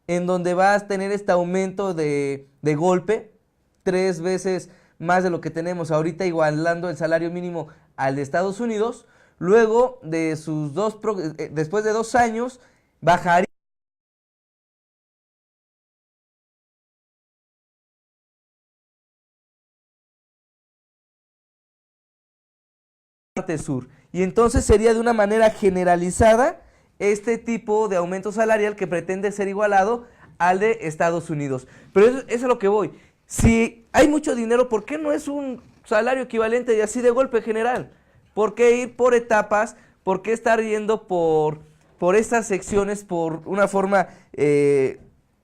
en donde vas a tener este aumento de golpe, 3 veces más de lo que tenemos ahorita, igualando el salario mínimo al de Estados Unidos. Luego, después de 2 años, bajaría la parte sur. Y entonces sería de una manera generalizada este tipo de aumento salarial que pretende ser igualado al de Estados Unidos. Pero eso es a lo que voy. Si hay mucho dinero, ¿por qué no es un salario equivalente y así de golpe general? ¿Por qué ir por etapas? ¿Por qué estar yendo por estas secciones por una forma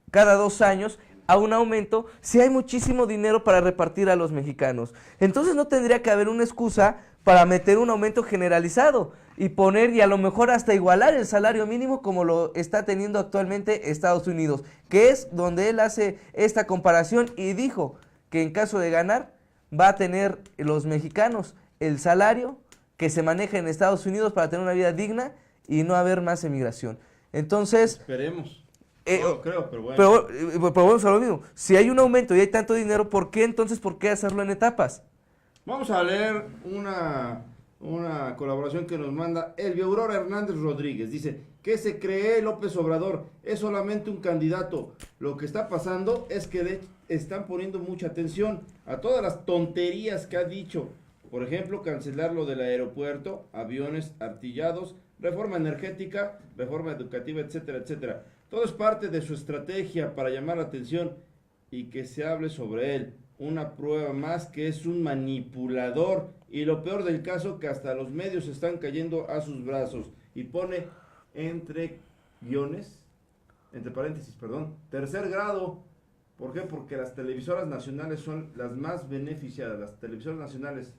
cada 2 años a un aumento si hay muchísimo dinero para repartir a los mexicanos? Entonces no tendría que haber una excusa para meter un aumento generalizado y poner y a lo mejor hasta igualar el salario mínimo como lo está teniendo actualmente Estados Unidos, que es donde él hace esta comparación y dijo que en caso de ganar va a tener los mexicanos el salario que se maneja en Estados Unidos para tener una vida digna y no haber más emigración. Entonces, Esperemos. no lo creo, pero bueno. Pero vamos a lo mismo. Si hay un aumento y hay tanto dinero, ¿por qué hacerlo en etapas? Vamos a leer una colaboración que nos manda Elvio Aurora Hernández Rodríguez. Dice, ¿qué se cree López Obrador? Es solamente un candidato. Lo que está pasando es que están poniendo mucha atención a todas las tonterías que ha dicho. Por ejemplo, cancelar lo del aeropuerto, aviones artillados, reforma energética, reforma educativa, etcétera, etcétera. Todo es parte de su estrategia para llamar la atención y que se hable sobre él. Una prueba más que es un manipulador y lo peor del caso que hasta los medios están cayendo a sus brazos. Y pone entre paréntesis, tercer grado. ¿Por qué? Porque las televisoras nacionales son las más beneficiadas. Las televisoras nacionales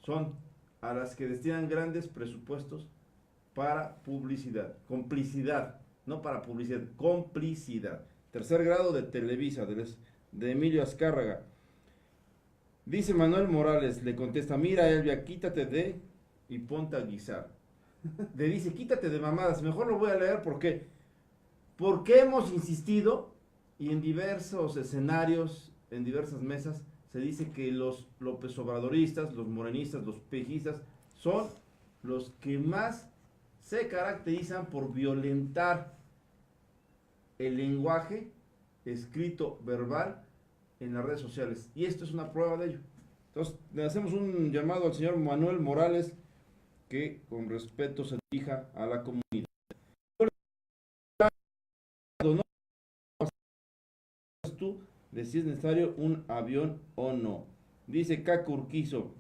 son a las que destinan grandes presupuestos para publicidad, complicidad, no para publicidad, complicidad. Tercer grado de Televisa, de Emilio Azcárraga. Dice Manuel Morales, le contesta, mira Elvia, quítate de y ponte a guisar. Le dice, quítate de mamadas, mejor lo voy a leer porque hemos insistido y en diversos escenarios, en diversas mesas, se dice que los López Obradoristas, los morenistas, los pejistas, son los que más se caracterizan por violentar el lenguaje escrito, verbal, en las redes sociales. Y esto es una prueba de ello. Entonces, le hacemos un llamado al señor Manuel Morales que con respeto se dirija a la comunidad. No tú de si es necesario un avión o no. Dice Caco Urquizo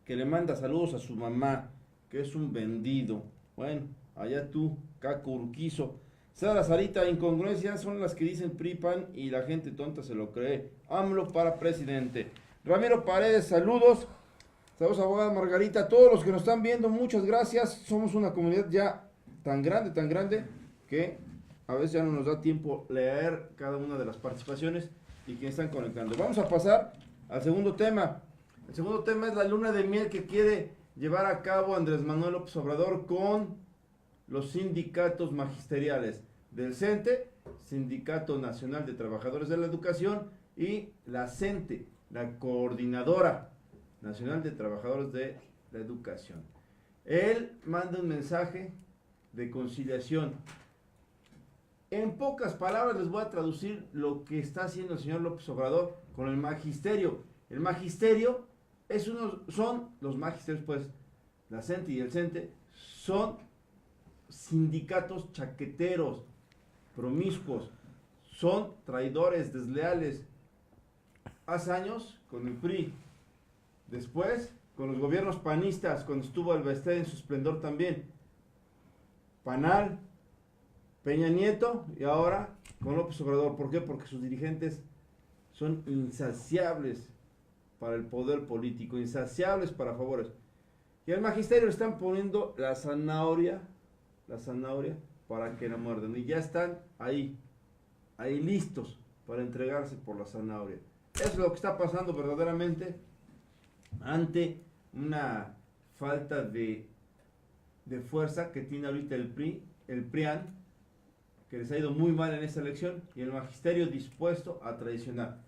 que le manda saludos a su mamá, que es un vendido. Bueno, allá tú, Caco Urquizo. Sara Sarita, incongruencias son las que dicen PRI-PAN y la gente tonta se lo cree. AMLO para presidente. Ramiro Paredes, saludos. Saludos, abogada Margarita. Todos los que nos están viendo, muchas gracias. Somos una comunidad ya tan grande, que a veces ya no nos da tiempo leer cada una de las participaciones y que están conectando. Vamos a pasar al segundo tema. El segundo tema es la luna de miel que quiere llevar a cabo Andrés Manuel López Obrador con los sindicatos magisteriales del CENTE, Sindicato Nacional de Trabajadores de la Educación, y la CENTE, la Coordinadora Nacional de Trabajadores de la Educación. Él manda un mensaje de conciliación. En pocas palabras les voy a traducir lo que está haciendo el señor López Obrador con el magisterio. El magisterio son los magisterios, pues, la CENTE y el CENTE, son sindicatos chaqueteros, promiscuos, son traidores, desleales. Hace años con el PRI, después con los gobiernos panistas, cuando estuvo Albacete en su esplendor también, Panal, Peña Nieto y ahora con López Obrador. ¿Por qué? Porque sus dirigentes son insaciables para el poder político, insaciables para favores. Y al magisterio le están poniendo la zanahoria para que la muerdan. Y ya están ahí listos para entregarse por la zanahoria. Eso es lo que está pasando verdaderamente ante una falta de fuerza que tiene ahorita el PRI, el PRIAN, que les ha ido muy mal en esta elección, y el magisterio dispuesto a traicionar.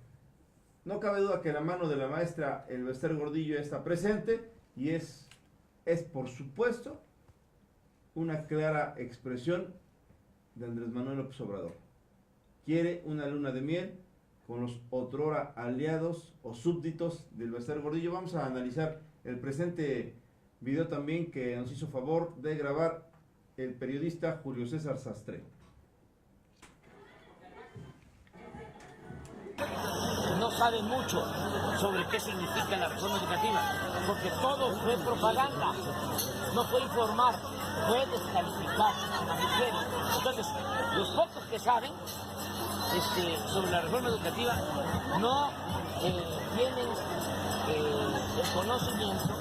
No cabe duda que la mano de la maestra Elbester Gordillo está presente, y es por supuesto una clara expresión de Andrés Manuel López Obrador. Quiere una luna de miel con los otrora aliados o súbditos de Elbester Gordillo. Vamos a analizar el presente video también que nos hizo favor de grabar el periodista Julio César Sastre. No sabe mucho sobre qué significa la reforma educativa, porque todo fue propaganda, no fue informar, fue descalificar a mujeres. Entonces, los pocos que saben sobre la reforma educativa no tienen el conocimiento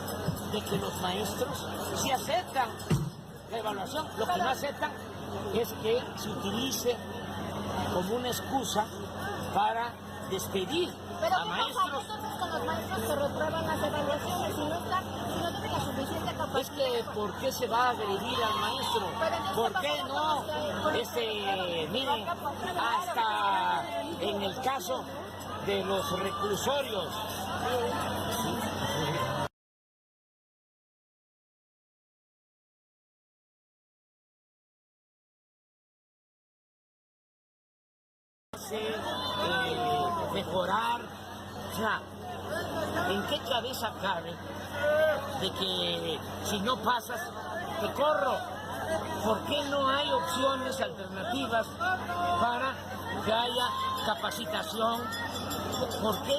de que los maestros sí aceptan la evaluación. Lo que no aceptan es que se utilice como una excusa para despedir a maestros. Entonces con los maestros que reprueban las evaluaciones, si no tienen la suficiente capacidad. Es que ¿por qué se va a agredir al maestro? ¿Por qué no? Miren, hasta en el caso de los reclusorios. Mejorar, o sea, ¿en qué cabeza cabe de que si no pasas te corro? ¿Por qué no hay opciones alternativas para que haya capacitación? ¿Por qué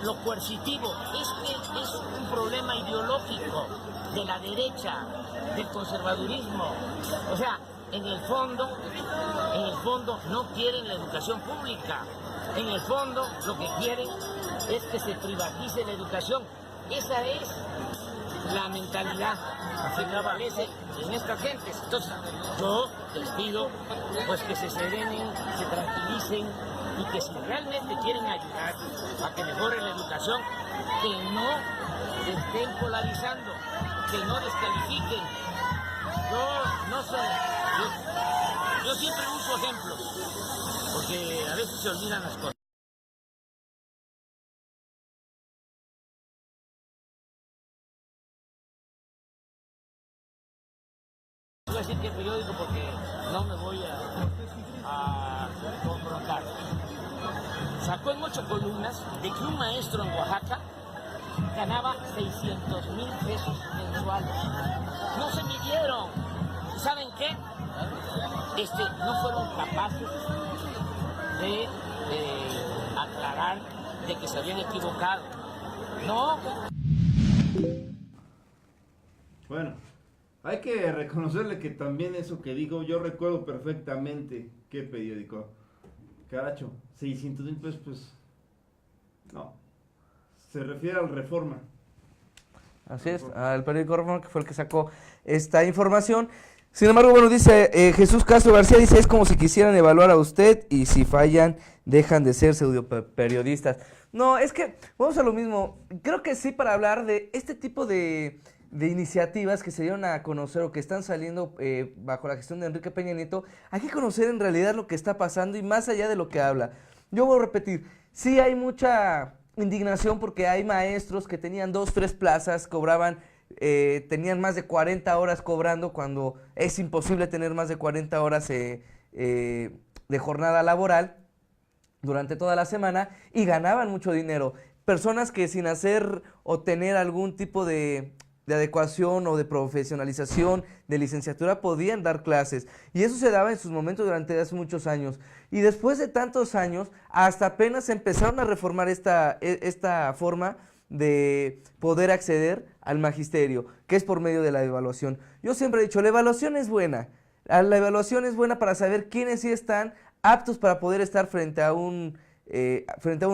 lo coercitivo? Es que es un problema ideológico de la derecha, del conservadurismo. O sea, en el fondo no quieren la educación pública. En el fondo lo que quieren es que se privatice la educación. Esa es la mentalidad que prevalece en estas gentes. Entonces yo les pido pues que se serenen, se tranquilicen y que si realmente quieren ayudar a que mejore la educación, que no estén polarizando, que no descalifiquen. Yo siempre uso ejemplos, porque a veces se olvidan las cosas. Voy a decir que el periódico porque no me voy a confrontar. Sacó en 8 columnas de que un maestro en Oaxaca ganaba 600,000 pesos mensuales. No se midieron. ¿Saben qué? No fueron capaces de aclarar de que se habían equivocado. No. Bueno, hay que reconocerle que también eso que digo, yo recuerdo perfectamente qué periódico. Caracho, 600,000 pesos, pues no. Se refiere al Reforma. Así es, al periódico Reforma, que fue el que sacó esta información. Sin embargo, bueno, dice Jesús Castro García, dice, es como si quisieran evaluar a usted y si fallan, dejan de ser pseudoperiodistas. No, es que, vamos a lo mismo, creo que sí, para hablar de este tipo de iniciativas que se dieron a conocer o que están saliendo bajo la gestión de Enrique Peña Nieto, hay que conocer en realidad lo que está pasando y más allá de lo que habla. Yo voy a repetir, sí hay mucha indignación porque hay maestros que tenían 2, 3 plazas, cobraban, tenían más de 40 horas cobrando cuando es imposible tener más de 40 horas de jornada laboral durante toda la semana y ganaban mucho dinero. Personas que sin hacer o tener algún tipo de adecuación o de profesionalización, de licenciatura, podían dar clases. Y eso se daba en sus momentos durante hace muchos años. Y después de tantos años, hasta apenas empezaron a reformar esta forma de poder acceder al magisterio, que es por medio de la evaluación. Yo siempre he dicho, la evaluación es buena. La evaluación es buena para saber quiénes sí están aptos para poder estar frente a un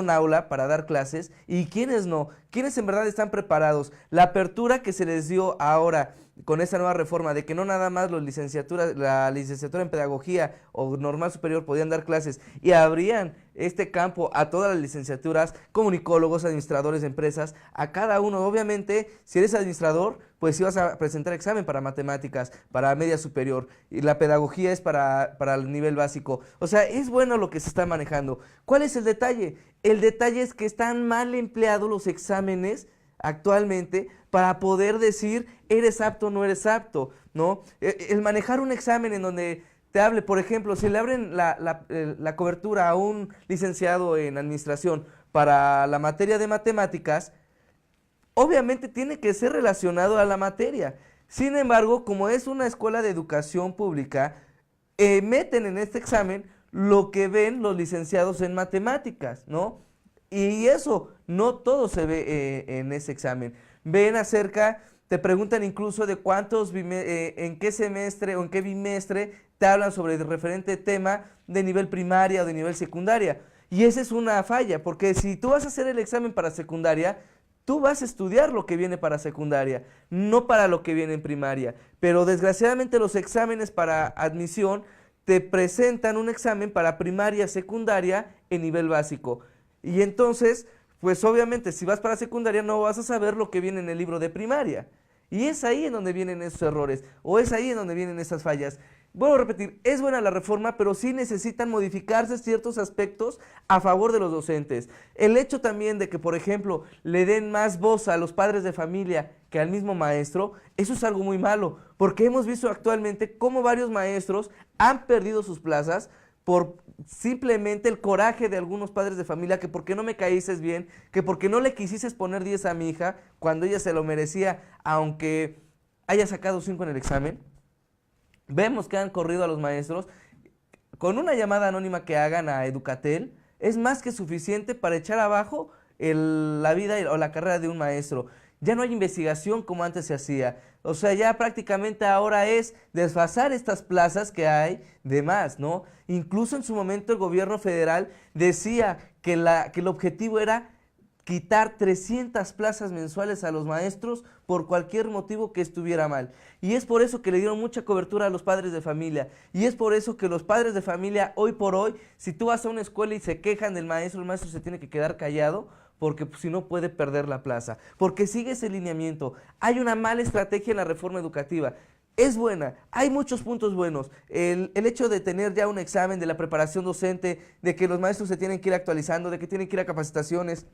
aula para dar clases y quiénes no, quiénes en verdad están preparados. La apertura que se les dio ahora con esta nueva reforma, de que no nada más la licenciatura en pedagogía o normal superior podían dar clases y abrían este campo a todas las licenciaturas, comunicólogos, administradores de empresas, a cada uno. Obviamente, si eres administrador, pues ibas a presentar examen para matemáticas, para media superior, y la pedagogía es para el nivel básico. O sea, es bueno lo que se está manejando. ¿Cuál es el detalle? El detalle es que están mal empleados los exámenes actualmente para poder decir eres apto o no eres apto, ¿no? El manejar un examen en donde te hable, por ejemplo, si le abren la cobertura a un licenciado en administración para la materia de matemáticas, obviamente tiene que ser relacionado a la materia. Sin embargo, como es una escuela de educación pública, meten en este examen lo que ven los licenciados en matemáticas, ¿no? Y eso, no todo se ve en ese examen. Ven acerca, te preguntan incluso de cuántos, en qué semestre o en qué bimestre te hablan sobre el referente tema de nivel primaria o de nivel secundaria. Y esa es una falla, porque si tú vas a hacer el examen para secundaria, tú vas a estudiar lo que viene para secundaria, no para lo que viene en primaria. Pero desgraciadamente los exámenes para admisión te presentan un examen para primaria, secundaria en nivel básico. Y entonces, pues obviamente si vas para secundaria no vas a saber lo que viene en el libro de primaria. Y es ahí en donde vienen esos errores, o es ahí en donde vienen esas fallas. Vuelvo a repetir, es buena la reforma, pero sí necesitan modificarse ciertos aspectos a favor de los docentes. El hecho también de que, por ejemplo, le den más voz a los padres de familia que al mismo maestro, eso es algo muy malo, porque hemos visto actualmente cómo varios maestros han perdido sus plazas por simplemente el coraje de algunos padres de familia, que porque no me caíces bien, que porque no le quisiste poner 10 a mi hija cuando ella se lo merecía, aunque haya sacado 5 en el examen. Vemos que han corrido a los maestros. Con una llamada anónima que hagan a Educatel, es más que suficiente para echar abajo la vida o la carrera de un maestro. Ya no hay investigación como antes se hacía. O sea, ya prácticamente ahora es desfasar estas plazas que hay de más, ¿no? Incluso en su momento el gobierno federal decía que el objetivo era quitar 300 plazas mensuales a los maestros por cualquier motivo que estuviera mal. Y es por eso que le dieron mucha cobertura a los padres de familia. Y es por eso que los padres de familia, hoy por hoy, si tú vas a una escuela y se quejan del maestro, el maestro se tiene que quedar callado, porque pues, si no puede perder la plaza. Porque sigue ese lineamiento. Hay una mala estrategia en la reforma educativa. Es buena, hay muchos puntos buenos. El hecho de tener ya un examen de la preparación docente, de que los maestros se tienen que ir actualizando, de que tienen que ir a capacitaciones.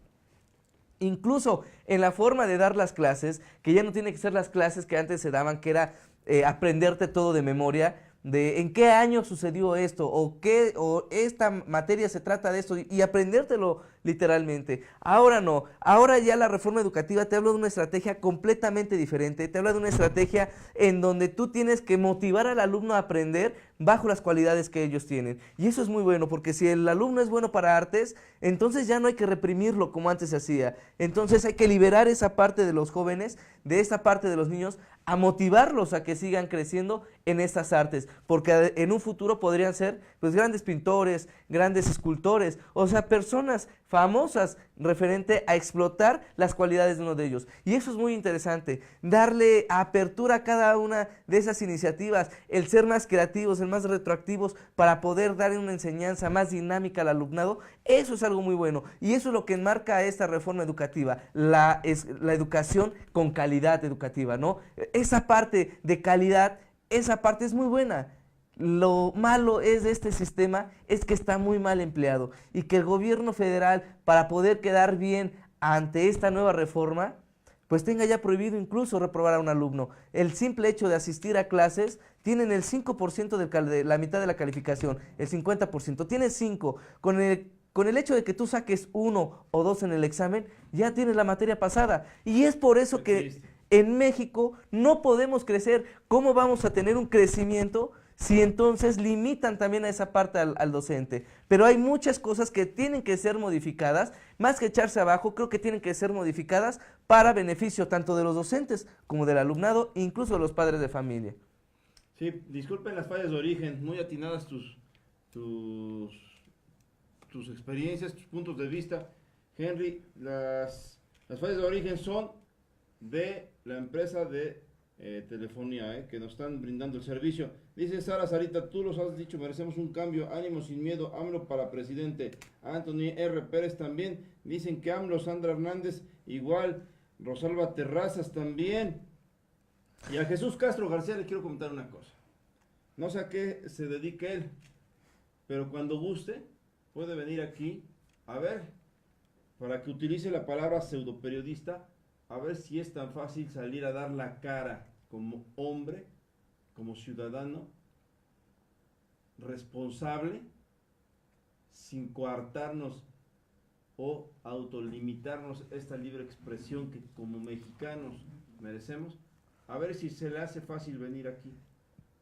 Incluso en la forma de dar las clases, que ya no tiene que ser las clases que antes se daban, que era aprenderte todo de memoria, de en qué año sucedió esto, o esta materia se trata de esto, y aprendértelo literalmente. Ahora no, ahora ya la reforma educativa te habla de una estrategia completamente diferente, te habla de una estrategia en donde tú tienes que motivar al alumno a aprender bajo las cualidades que ellos tienen. Y eso es muy bueno, porque si el alumno es bueno para artes, entonces ya no hay que reprimirlo como antes se hacía. Entonces hay que liberar esa parte de los jóvenes, de esta parte de los niños, a motivarlos a que sigan creciendo en estas artes, porque en un futuro podrían ser pues grandes pintores, grandes escultores, o sea, personas famosas referente a explotar las cualidades de uno de ellos. Y eso es muy interesante, darle apertura a cada una de esas iniciativas, el ser más creativos, el más retroactivos para poder dar una enseñanza más dinámica al alumnado. Eso es algo muy bueno y eso es lo que enmarca esta reforma educativa, la educación con calidad educativa, ¿no? Esa parte de calidad, esa parte es muy buena. Lo malo es de este sistema es que está muy mal empleado y que el gobierno federal, para poder quedar bien ante esta nueva reforma, pues tenga ya prohibido incluso reprobar a un alumno. El simple hecho de asistir a clases, tienen el 5% de la mitad de la calificación, el 50%, tienes 5. Con el hecho de que tú saques 1 o 2 en el examen, ya tienes la materia pasada. Y es por eso que en México no podemos crecer. ¿Cómo vamos a tener un crecimiento si entonces limitan también a esa parte al docente? Pero hay muchas cosas que tienen que ser modificadas, más que echarse abajo, creo que tienen que ser modificadas para beneficio tanto de los docentes como del alumnado, incluso de los padres de familia. Sí, disculpen las fallas de origen, muy atinadas tus experiencias, tus puntos de vista. Henry, las fallas de origen son de la empresa de telefonía, que nos están brindando el servicio. Dice Sarita, tú los has dicho, merecemos un cambio, ánimo sin miedo, AMLO para presidente. Anthony R. Pérez también, dicen que AMLO, Sandra Hernández igual, Rosalba Terrazas también. Y a Jesús Castro García le quiero comentar una cosa. No sé a qué se dedique él, pero cuando guste puede venir aquí a ver, para que utilice la palabra pseudoperiodista, a ver si es tan fácil salir a dar la cara como hombre, como ciudadano, responsable, sin coartarnos o autolimitarnos esta libre expresión que como mexicanos merecemos. A ver si se le hace fácil venir aquí.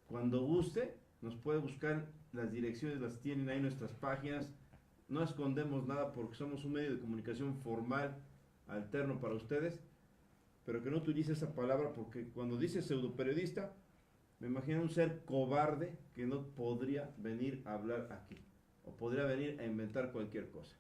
Cuando guste, nos puede buscar, las direcciones las tienen ahí en nuestras páginas. No escondemos nada porque somos un medio de comunicación formal, alterno para ustedes, pero que no utilice esa palabra porque cuando dice pseudoperiodista, me imagino un ser cobarde que no podría venir a hablar aquí, o podría venir a inventar cualquier cosa.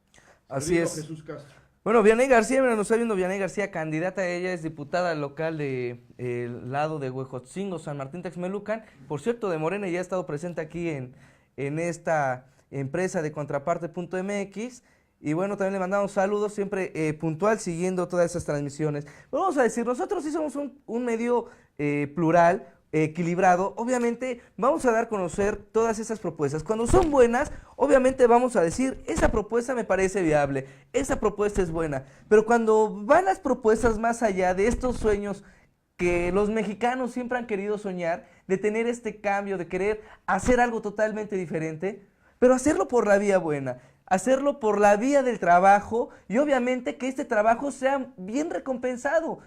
Así es. Jesús Castro. Bueno, Vianey García, mira, nos está viendo Vianey García, candidata, ella es diputada local de el lado de Huejotzingo, San Martín Texmelucan, por cierto, de Morena, y ya ha estado presente aquí en esta empresa de Contraparte.mx, y bueno, también le mandamos saludos, siempre puntual, siguiendo todas esas transmisiones. Vamos a decir, nosotros sí somos un medio plural, equilibrado, obviamente vamos a dar a conocer todas esas propuestas. Cuando son buenas, obviamente vamos a decir, esa propuesta me parece viable, esa propuesta es buena, pero cuando van las propuestas más allá de estos sueños que los mexicanos siempre han querido soñar, de tener este cambio, de querer hacer algo totalmente diferente, pero hacerlo por la vía buena, hacerlo por la vía del trabajo, y obviamente que este trabajo sea bien recompensado.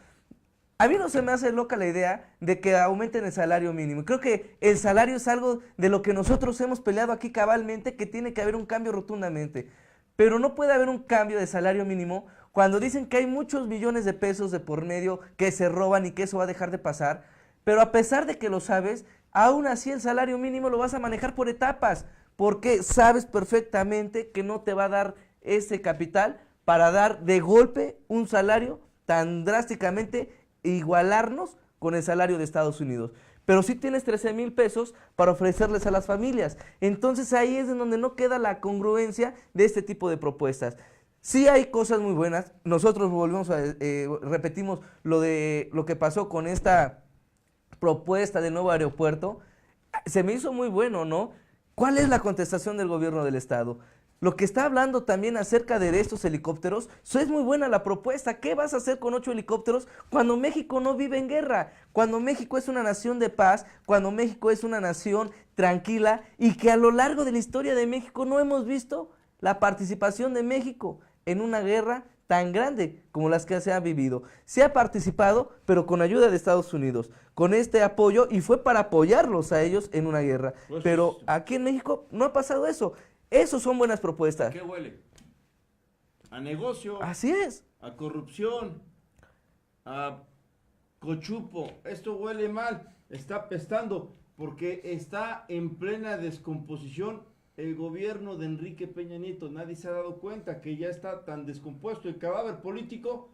A mí no se me hace loca la idea de que aumenten el salario mínimo. Creo que el salario es algo de lo que nosotros hemos peleado aquí cabalmente, que tiene que haber un cambio rotundamente. Pero no puede haber un cambio de salario mínimo cuando dicen que hay muchos millones de pesos de por medio que se roban y que eso va a dejar de pasar. Pero a pesar de que lo sabes, aún así el salario mínimo lo vas a manejar por etapas, porque sabes perfectamente que no te va a dar ese capital para dar de golpe un salario tan drásticamente igualarnos con el salario de Estados Unidos. Pero sí tienes 13,000 pesos para ofrecerles a las familias. Entonces ahí es en donde no queda la congruencia de este tipo de propuestas. Sí hay cosas muy buenas. Nosotros volvemos a repetimos lo que pasó con esta propuesta del nuevo aeropuerto. Se me hizo muy bueno, ¿no? ¿Cuál es la contestación del gobierno del estado? Lo que está hablando también acerca de estos helicópteros, eso es muy buena la propuesta. ¿Qué vas a hacer con 8 helicópteros cuando México no vive en guerra? Cuando México es una nación de paz, cuando México es una nación tranquila, y que a lo largo de la historia de México no hemos visto la participación de México en una guerra tan grande como las que se han vivido. Se ha participado, pero con ayuda de Estados Unidos, con este apoyo, y fue para apoyarlos a ellos en una guerra. Pues, pero aquí en México no ha pasado eso. Esos son buenas propuestas. ¿Qué huele? A negocio. Así es. A corrupción. A cochupo. Esto huele mal. Está apestando porque está en plena descomposición el gobierno de Enrique Peña Nieto. Nadie se ha dado cuenta que ya está tan descompuesto el cadáver político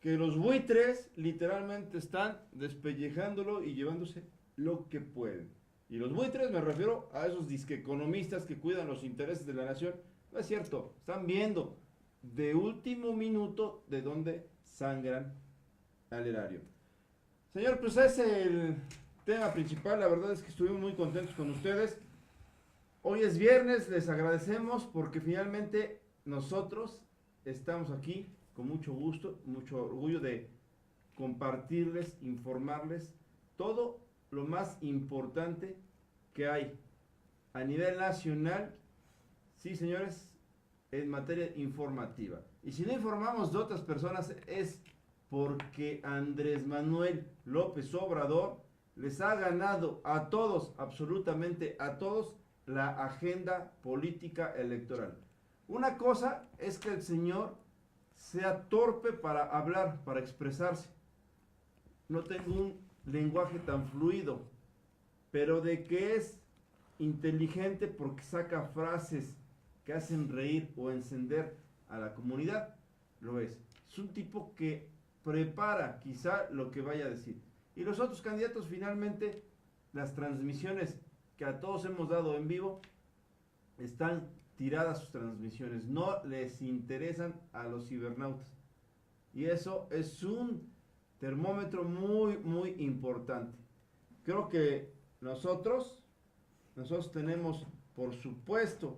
que los buitres literalmente están despellejándolo y llevándose lo que pueden. Y los buitres me refiero a esos disqueeconomistas que cuidan los intereses de la nación. No es cierto, están viendo de último minuto de dónde sangran al erario. Señor, pues ese es el tema principal. La verdad es que estuvimos muy contentos con ustedes. Hoy es viernes, les agradecemos porque finalmente nosotros estamos aquí con mucho gusto, mucho orgullo de compartirles, informarles todo lo más importante que hay a nivel nacional, sí señores, en materia informativa. Y si no informamos de otras personas es porque Andrés Manuel López Obrador les ha ganado a todos, absolutamente a todos, la agenda política electoral. Una cosa es que el señor sea torpe para hablar, para expresarse. No tengo un lenguaje tan fluido, pero de que es inteligente porque saca frases que hacen reír o encender a la comunidad, lo es. Es un tipo que prepara quizá lo que vaya a decir. Y los otros candidatos, finalmente, las transmisiones que a todos hemos dado en vivo, están tiradas sus transmisiones. No les interesan a los cibernautas. Y eso es un termómetro muy, muy importante. Creo que nosotros tenemos, por supuesto,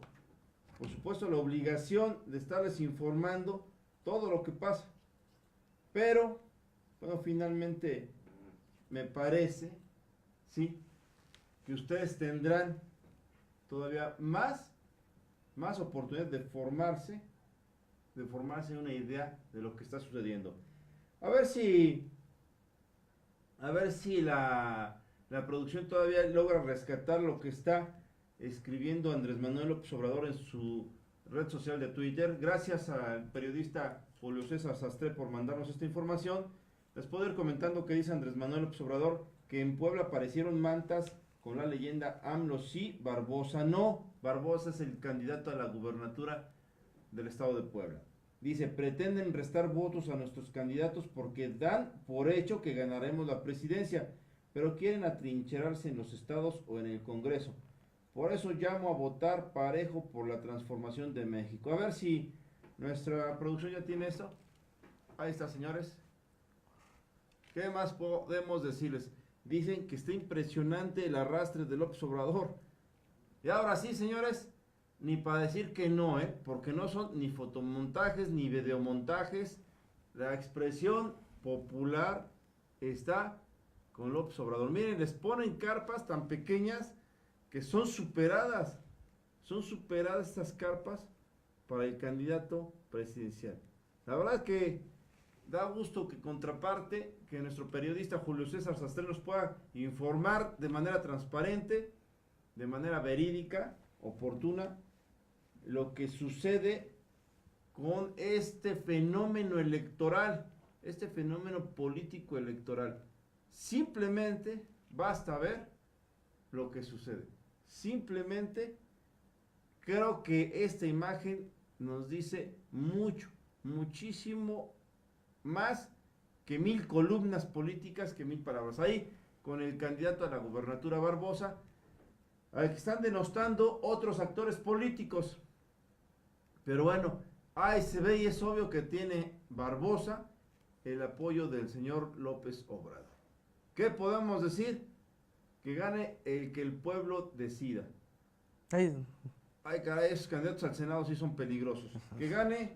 la obligación de estarles informando todo lo que pasa. Pero, bueno, finalmente me parece, sí, que ustedes tendrán todavía más oportunidad de formarse una idea de lo que está sucediendo. A ver si la producción todavía logra rescatar lo que está escribiendo Andrés Manuel López Obrador en su red social de Twitter. Gracias al periodista Julio César Sastre por mandarnos esta información. Les puedo ir comentando que dice Andrés Manuel López Obrador que en Puebla aparecieron mantas con la leyenda AMLO sí, Barbosa no. Barbosa es el candidato a la gubernatura del estado de Puebla. Dice, pretenden restar votos a nuestros candidatos porque dan por hecho que ganaremos la presidencia, pero quieren atrincherarse en los estados o en el Congreso. Por eso llamo a votar parejo por la transformación de México. A ver si nuestra producción ya tiene esto. Ahí está, señores. ¿Qué más podemos decirles? Dicen que está impresionante el arrastre de López Obrador. Y ahora sí, señores, ni para decir que no, porque no son ni fotomontajes ni videomontajes. La expresión popular está con López Obrador. Miren, les ponen carpas tan pequeñas que son superadas. Son superadas estas carpas para el candidato presidencial. La verdad que da gusto que contraparte, que nuestro periodista Julio César Sastre nos pueda informar de manera transparente, de manera verídica, oportuna, lo que sucede con este fenómeno electoral, este fenómeno político electoral. Simplemente basta ver lo que sucede. Simplemente creo que esta imagen nos dice mucho, muchísimo más que 1000 columnas políticas, que 1000 palabras. Ahí, con el candidato a la gubernatura Barbosa, al que están denostando otros actores políticos. Pero bueno, ahí se ve y es obvio que tiene Barbosa el apoyo del señor López Obrador. ¿Qué podemos decir? Que gane el que el pueblo decida. Ay, caray, esos candidatos al Senado sí son peligrosos. Que gane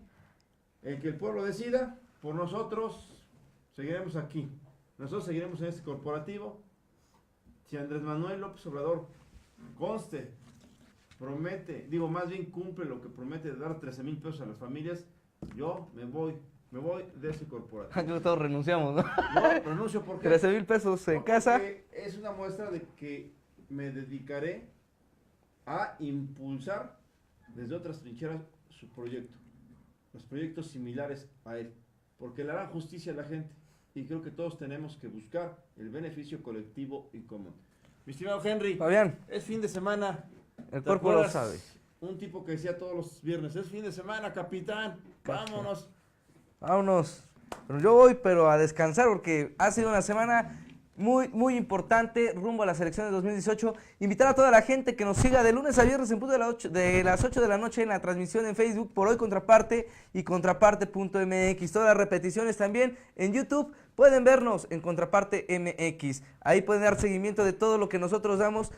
el que el pueblo decida. Por nosotros seguiremos aquí. Nosotros seguiremos en este corporativo. Si Andrés Manuel López Obrador conste, promete, digo más bien cumple lo que promete de dar 13,000 pesos a las familias, yo me voy de ese corporativo. Creo que todos renunciamos, ¿no? No, renuncio porque 13,000 pesos en casa. Es una muestra de que me dedicaré a impulsar desde otras trincheras su proyecto, los proyectos similares a él, porque le harán justicia a la gente y creo que todos tenemos que buscar el beneficio colectivo y común. Mi estimado Henry, Fabián, es fin de semana. el cuerpo lo sabe. Un tipo que decía todos los viernes, es fin de semana, capitán, vámonos. Vámonos. Pero yo voy, pero a descansar porque ha sido una semana muy, muy importante rumbo a las elecciones de 2018. Invitar a toda la gente que nos siga de lunes a viernes en punto de las 8 de la noche en la transmisión en Facebook por Hoy Contraparte y Contraparte.mx. Todas las repeticiones también en YouTube. Pueden vernos en Contraparte MX. Ahí pueden dar seguimiento de todo lo que nosotros damos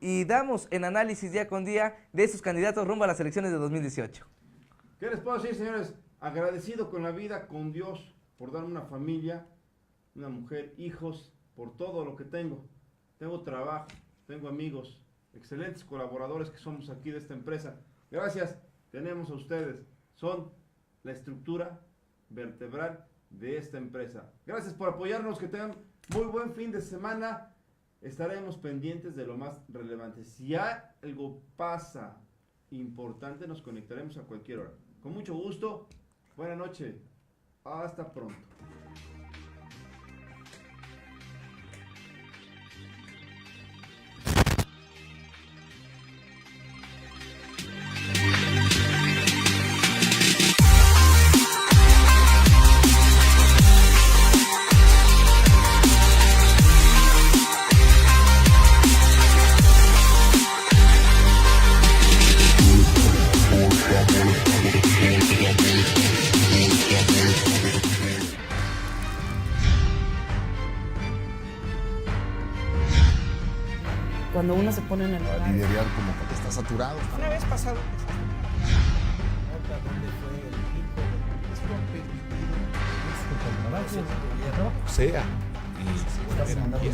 y damos en análisis día con día de esos candidatos rumbo a las elecciones de 2018. ¿Qué les puedo decir, señores? Agradecido con la vida, con Dios, por darme una familia, una mujer, hijos, por todo lo que tengo. Tengo trabajo, tengo amigos, excelentes colaboradores que somos aquí de esta empresa. Gracias, tenemos a ustedes. Son la estructura vertebral de esta empresa. Gracias por apoyarnos, que tengan muy buen fin de semana. Estaremos pendientes de lo más relevante. Si algo pasa importante, nos conectaremos a cualquier hora. Con mucho gusto. Buenas noches. Hasta pronto. cuando uno se pone en el lugar. Liderar como que está saturado. Una vez pasado. Sea. Y